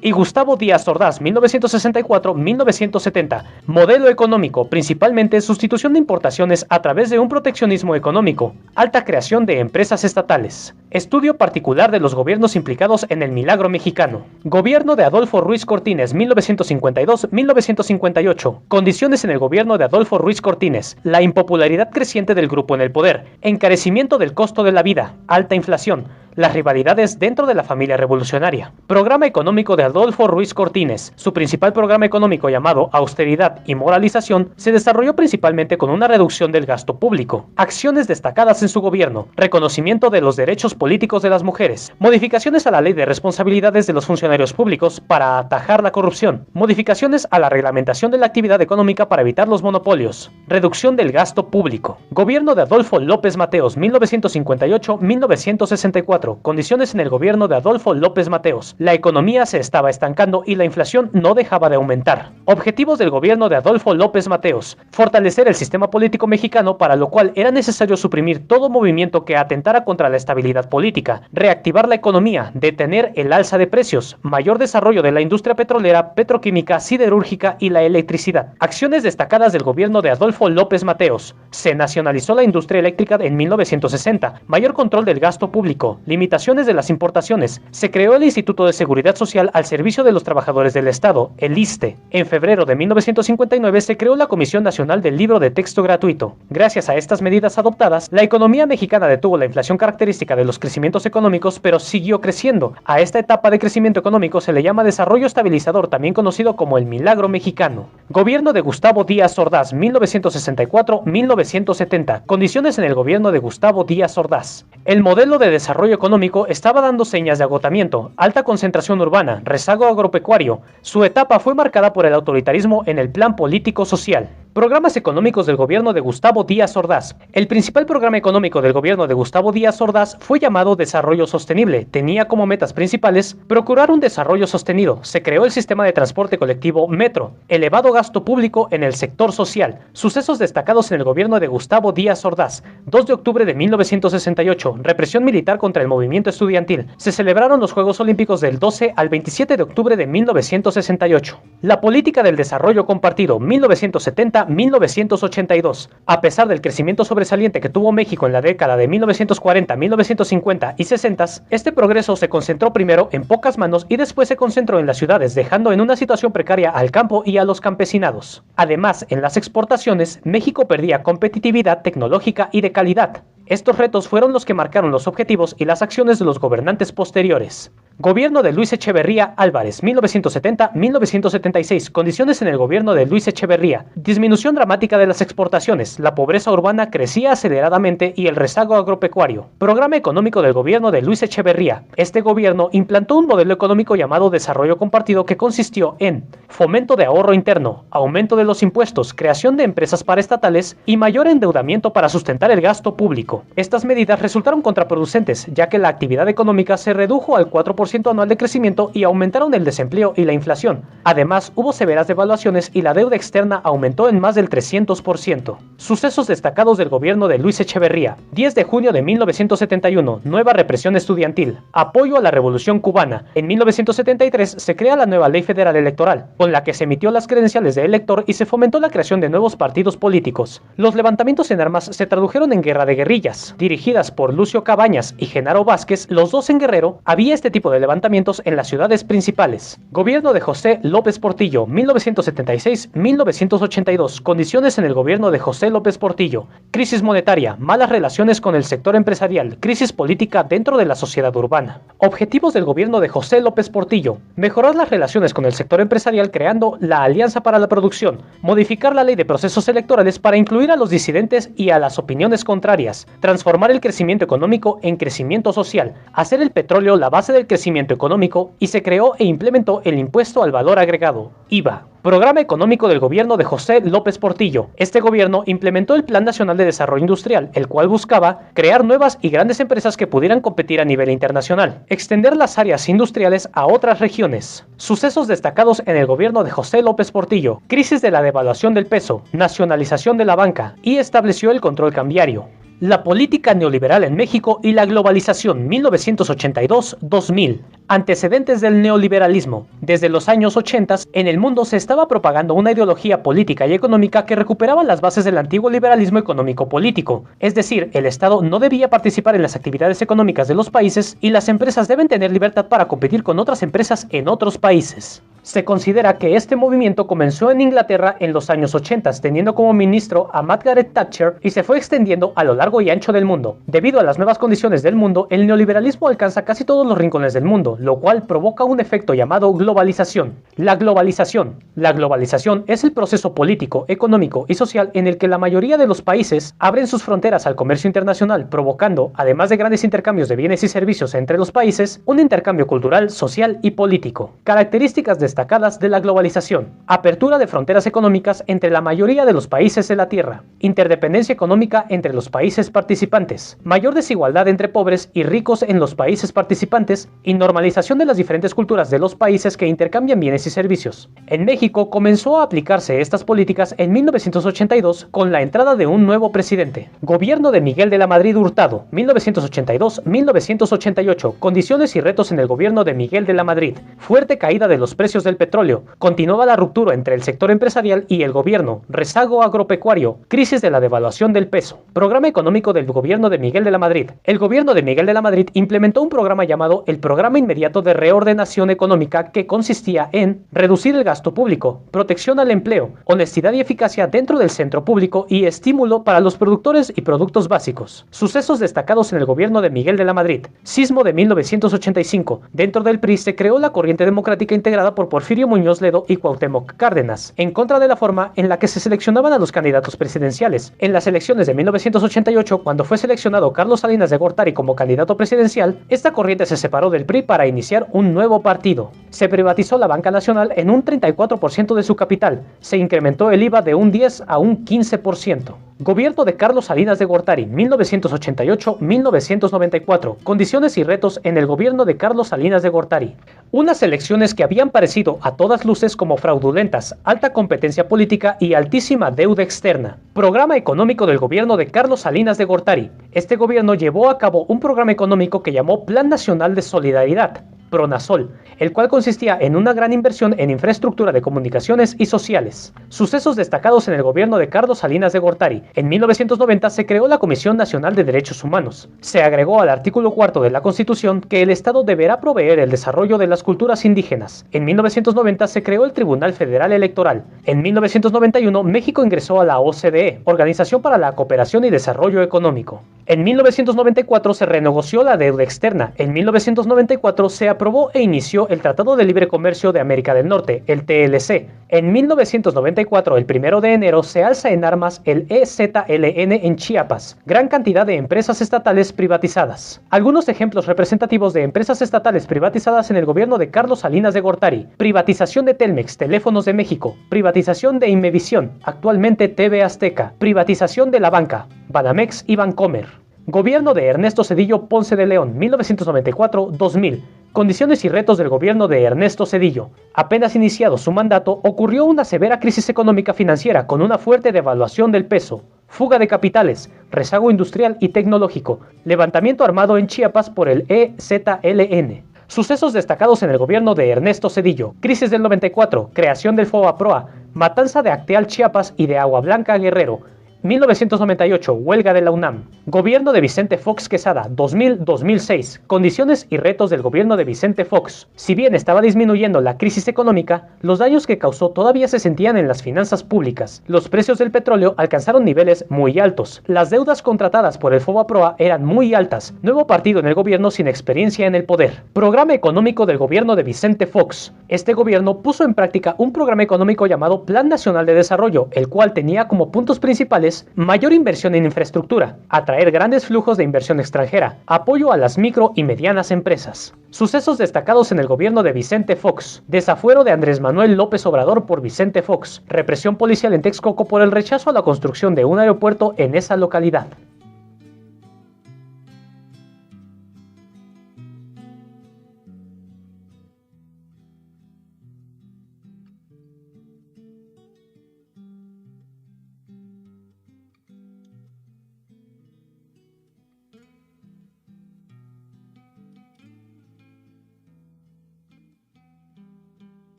y Gustavo Díaz Ordaz, 1964-1970. Modelo económico, principalmente sustitución de importaciones a través de un proteccionismo económico, alta creación de empresas estatales. Estudio particular de los gobiernos implicados en el milagro mexicano. Gobierno de Adolfo Ruiz Cortines, 1952-1958. Condiciones en el gobierno de Adolfo Ruiz Cortines. La impopularidad creciente del grupo en el poder. Encarecimiento del costo de la vida. Alta inflación. Las rivalidades dentro de la familia revolucionaria. Programa económico de Adolfo Ruiz Cortines. Su principal programa económico, llamado Austeridad y Moralización, se desarrolló principalmente con una reducción del gasto público. Acciones destacadas en su gobierno. Reconocimiento de los derechos políticos de las mujeres. Modificaciones a la ley de responsabilidades de los funcionarios públicos para atajar la corrupción. Modificaciones a la reglamentación de la actividad económica para evitar los monopolios. Reducción del gasto público. Gobierno de Adolfo López Mateos, 1958-1964. Condiciones en el gobierno de Adolfo López Mateos. La economía se estaba estancando y la inflación no dejaba de aumentar. Objetivos del gobierno de Adolfo López Mateos. Fortalecer el sistema político mexicano, para lo cual era necesario suprimir todo movimiento que atentara contra la estabilidad política. Reactivar la economía. Detener el alza de precios. Mayor desarrollo de la industria petrolera, petroquímica, siderúrgica y la electricidad. Acciones destacadas del gobierno de Adolfo López Mateos. Se nacionalizó la industria eléctrica en 1960. Mayor control del gasto público. Limitaciones de las importaciones. Se creó el Instituto de Seguridad Social al servicio de los trabajadores del Estado, el ISSSTE. En febrero de 1959 se creó la Comisión Nacional del Libro de Texto Gratuito. Gracias a estas medidas adoptadas, la economía mexicana detuvo la inflación característica de los crecimientos económicos, pero siguió creciendo. A esta etapa de crecimiento económico se le llama desarrollo estabilizador, también conocido como el milagro mexicano. Gobierno de Gustavo Díaz Ordaz, 1964-1970. Condiciones en el gobierno de Gustavo Díaz Ordaz. El modelo de desarrollo económico estaba dando señas de agotamiento, alta concentración urbana, rezago agropecuario. Su etapa fue marcada por el autoritarismo en el plan político-social. Programas económicos del gobierno de Gustavo Díaz Ordaz. El principal programa económico del gobierno de Gustavo Díaz Ordaz fue llamado Desarrollo Sostenible. Tenía como metas principales procurar un desarrollo sostenido. Se creó el sistema de transporte colectivo Metro. Elevado gasto público en el sector social. Sucesos destacados en el gobierno de Gustavo Díaz Ordaz. 2 de octubre de 1968. Represión militar contra el del movimiento estudiantil, se celebraron los Juegos Olímpicos del 12 al 27 de octubre de 1968. La política del desarrollo compartido 1970-1982. A pesar del crecimiento sobresaliente que tuvo México en la década de 1940, 1950 y 60, este progreso se concentró primero en pocas manos y después se concentró en las ciudades, dejando en una situación precaria al campo y a los campesinados. Además, en las exportaciones, México perdía competitividad tecnológica y de calidad. Estos retos fueron los que marcaron los objetivos y las acciones de los gobernantes posteriores. Gobierno de Luis Echeverría Álvarez, 1970-1976. Condiciones en el gobierno de Luis Echeverría. Disminución dramática de las exportaciones. La pobreza urbana crecía aceleradamente y el rezago agropecuario. Programa económico del gobierno de Luis Echeverría. Este gobierno implantó un modelo económico llamado desarrollo compartido que consistió en fomento de ahorro interno, aumento de los impuestos, creación de empresas paraestatales y mayor endeudamiento para sustentar el gasto público. Estas medidas resultaron contraproducentes, ya que la actividad económica se redujo al 4% anual de crecimiento y aumentaron el desempleo y la inflación. Además, hubo severas devaluaciones y la deuda externa aumentó en más del 300%. Sucesos destacados del gobierno de Luis Echeverría. 10 de junio de 1971, nueva represión estudiantil. Apoyo a la Revolución Cubana. En 1973 se crea la nueva Ley Federal Electoral, con la que se emitió las credenciales de elector y se fomentó la creación de nuevos partidos políticos. Los levantamientos en armas se tradujeron en guerra de guerrillas. Dirigidas por Lucio Cabañas y Genaro Vázquez, los dos en Guerrero, había este tipo de levantamientos en las ciudades principales. Gobierno de José López Portillo, 1976-1982. Condiciones en el gobierno de José López Portillo. Crisis monetaria, malas relaciones con el sector empresarial, crisis política dentro de la sociedad urbana. Objetivos del gobierno de José López Portillo. Mejorar las relaciones con el sector empresarial creando la Alianza para la Producción. Modificar la ley de procesos electorales para incluir a los disidentes y a las opiniones contrarias. Transformar el crecimiento económico en crecimiento social. Hacer el petróleo la base del crecimiento económico y se creó e implementó el impuesto al valor agregado, IVA. Programa económico del gobierno de José López Portillo. Este gobierno implementó el Plan Nacional de Desarrollo Industrial, el cual buscaba crear nuevas y grandes empresas que pudieran competir a nivel internacional, extender las áreas industriales a otras regiones. Sucesos destacados en el gobierno de José López Portillo. Crisis de la devaluación del peso, nacionalización de la banca y estableció el control cambiario. La política neoliberal en México y la globalización 1982-2000. Antecedentes del neoliberalismo. Desde los años 80 en el mundo se estaba propagando una ideología política y económica que recuperaba las bases del antiguo liberalismo económico-político. Es decir, el Estado no debía participar en las actividades económicas de los países y las empresas deben tener libertad para competir con otras empresas en otros países. Se considera que este movimiento comenzó en Inglaterra en los años 80, teniendo como ministro a Margaret Thatcher y se fue extendiendo a lo largo y ancho del mundo. Debido a las nuevas condiciones del mundo, el neoliberalismo alcanza casi todos los rincones del mundo, lo cual provoca un efecto llamado globalización. La globalización. La globalización es el proceso político, económico y social en el que la mayoría de los países abren sus fronteras al comercio internacional, provocando, además de grandes intercambios de bienes y servicios entre los países, un intercambio cultural, social y político. Características destacadas de la globalización. Apertura de fronteras económicas entre la mayoría de los países de la Tierra. Interdependencia económica entre los países participantes. Mayor desigualdad entre pobres y ricos en los países participantes y normalización de las diferentes culturas de los países que intercambian bienes y servicios. En México comenzó a aplicarse estas políticas en 1982 con la entrada de un nuevo presidente. Gobierno de Miguel de la Madrid Hurtado, 1982-1988. Condiciones y retos en el gobierno de Miguel de la Madrid. Fuerte caída de los precios del petróleo. Continuaba la ruptura entre el sector empresarial y el gobierno. Rezago agropecuario. Crisis de la devaluación del peso. Programa económico del gobierno de Miguel de la Madrid. El gobierno de Miguel de la Madrid implementó un programa llamado el Programa Inmediato de Reordenación Económica que consistía en reducir el gasto público, protección al empleo, honestidad y eficacia dentro del centro público y estímulo para los productores y productos básicos. Sucesos destacados en el gobierno de Miguel de la Madrid. Sismo de 1985. Dentro del PRI se creó la Corriente Democrática integrada por Porfirio Muñoz Ledo y Cuauhtémoc Cárdenas, en contra de la forma en la que se seleccionaban a los candidatos presidenciales. En las elecciones de 1988, cuando fue seleccionado Carlos Salinas de Gortari como candidato presidencial, esta corriente se separó del PRI para iniciar un nuevo partido. Se privatizó la banca nacional en un 34% de su capital. Se incrementó el IVA de un 10 a un 15%. Gobierno de Carlos Salinas de Gortari, 1988-1994. Condiciones y retos en el gobierno de Carlos Salinas de Gortari. Unas elecciones que habían parecido a todas luces como fraudulentas, alta competencia política y altísima deuda externa. Programa económico del gobierno de Carlos Salinas de Gortari. Este gobierno llevó a cabo un programa económico que llamó Plan Nacional de Solidaridad, Pronasol, el cual consistía en una gran inversión en infraestructura de comunicaciones y sociales. Sucesos destacados en el gobierno de Carlos Salinas de Gortari. En 1990 se creó la Comisión Nacional de Derechos Humanos. Se agregó al artículo 4 de la Constitución que el Estado deberá proveer el desarrollo de las culturas indígenas. En 1990 se creó el Tribunal Federal Electoral. En 1991 México ingresó a la OCDE, Organización para la Cooperación y Desarrollo Económico. En 1994 se renegoció la deuda externa. En 1994 se aprobó e inició el Tratado de Libre Comercio de América del Norte, el TLC. En 1994, el 1 de enero, se alza en armas el EZLN en Chiapas. Gran cantidad de empresas estatales privatizadas. Algunos ejemplos representativos de empresas estatales privatizadas en el gobierno de Carlos Salinas de Gortari. Privatización de Telmex, Teléfonos de México. Privatización de Imevisión, actualmente TV Azteca. Privatización de la banca, Banamex y Bancomer. Gobierno de Ernesto Zedillo Ponce de León, 1994-2000. Condiciones y retos del gobierno de Ernesto Zedillo. Apenas iniciado su mandato, ocurrió una severa crisis económica financiera con una fuerte devaluación del peso, fuga de capitales, rezago industrial y tecnológico, levantamiento armado en Chiapas por el EZLN. Sucesos destacados en el gobierno de Ernesto Zedillo. Crisis del 94, creación del FOBAPROA, matanza de Acteal Chiapas y de Agua Blanca Guerrero. 1998, huelga de la UNAM. Gobierno de Vicente Fox Quesada, 2000-2006. Condiciones y retos del gobierno de Vicente Fox. Si bien estaba disminuyendo la crisis económica, los daños que causó todavía se sentían en las finanzas públicas. Los precios del petróleo alcanzaron niveles muy altos. Las deudas contratadas por el FOBAPROA eran muy altas. Nuevo partido en el gobierno sin experiencia en el poder. Programa económico del gobierno de Vicente Fox. Este gobierno puso en práctica un programa económico llamado Plan Nacional de Desarrollo, el cual tenía como puntos principales mayor inversión en infraestructura, atraer grandes flujos de inversión extranjera, apoyo a las micro y medianas empresas. Sucesos destacados en el gobierno de Vicente Fox. Desafuero de Andrés Manuel López Obrador por Vicente Fox. Represión policial en Texcoco por el rechazo a la construcción de un aeropuerto en esa localidad.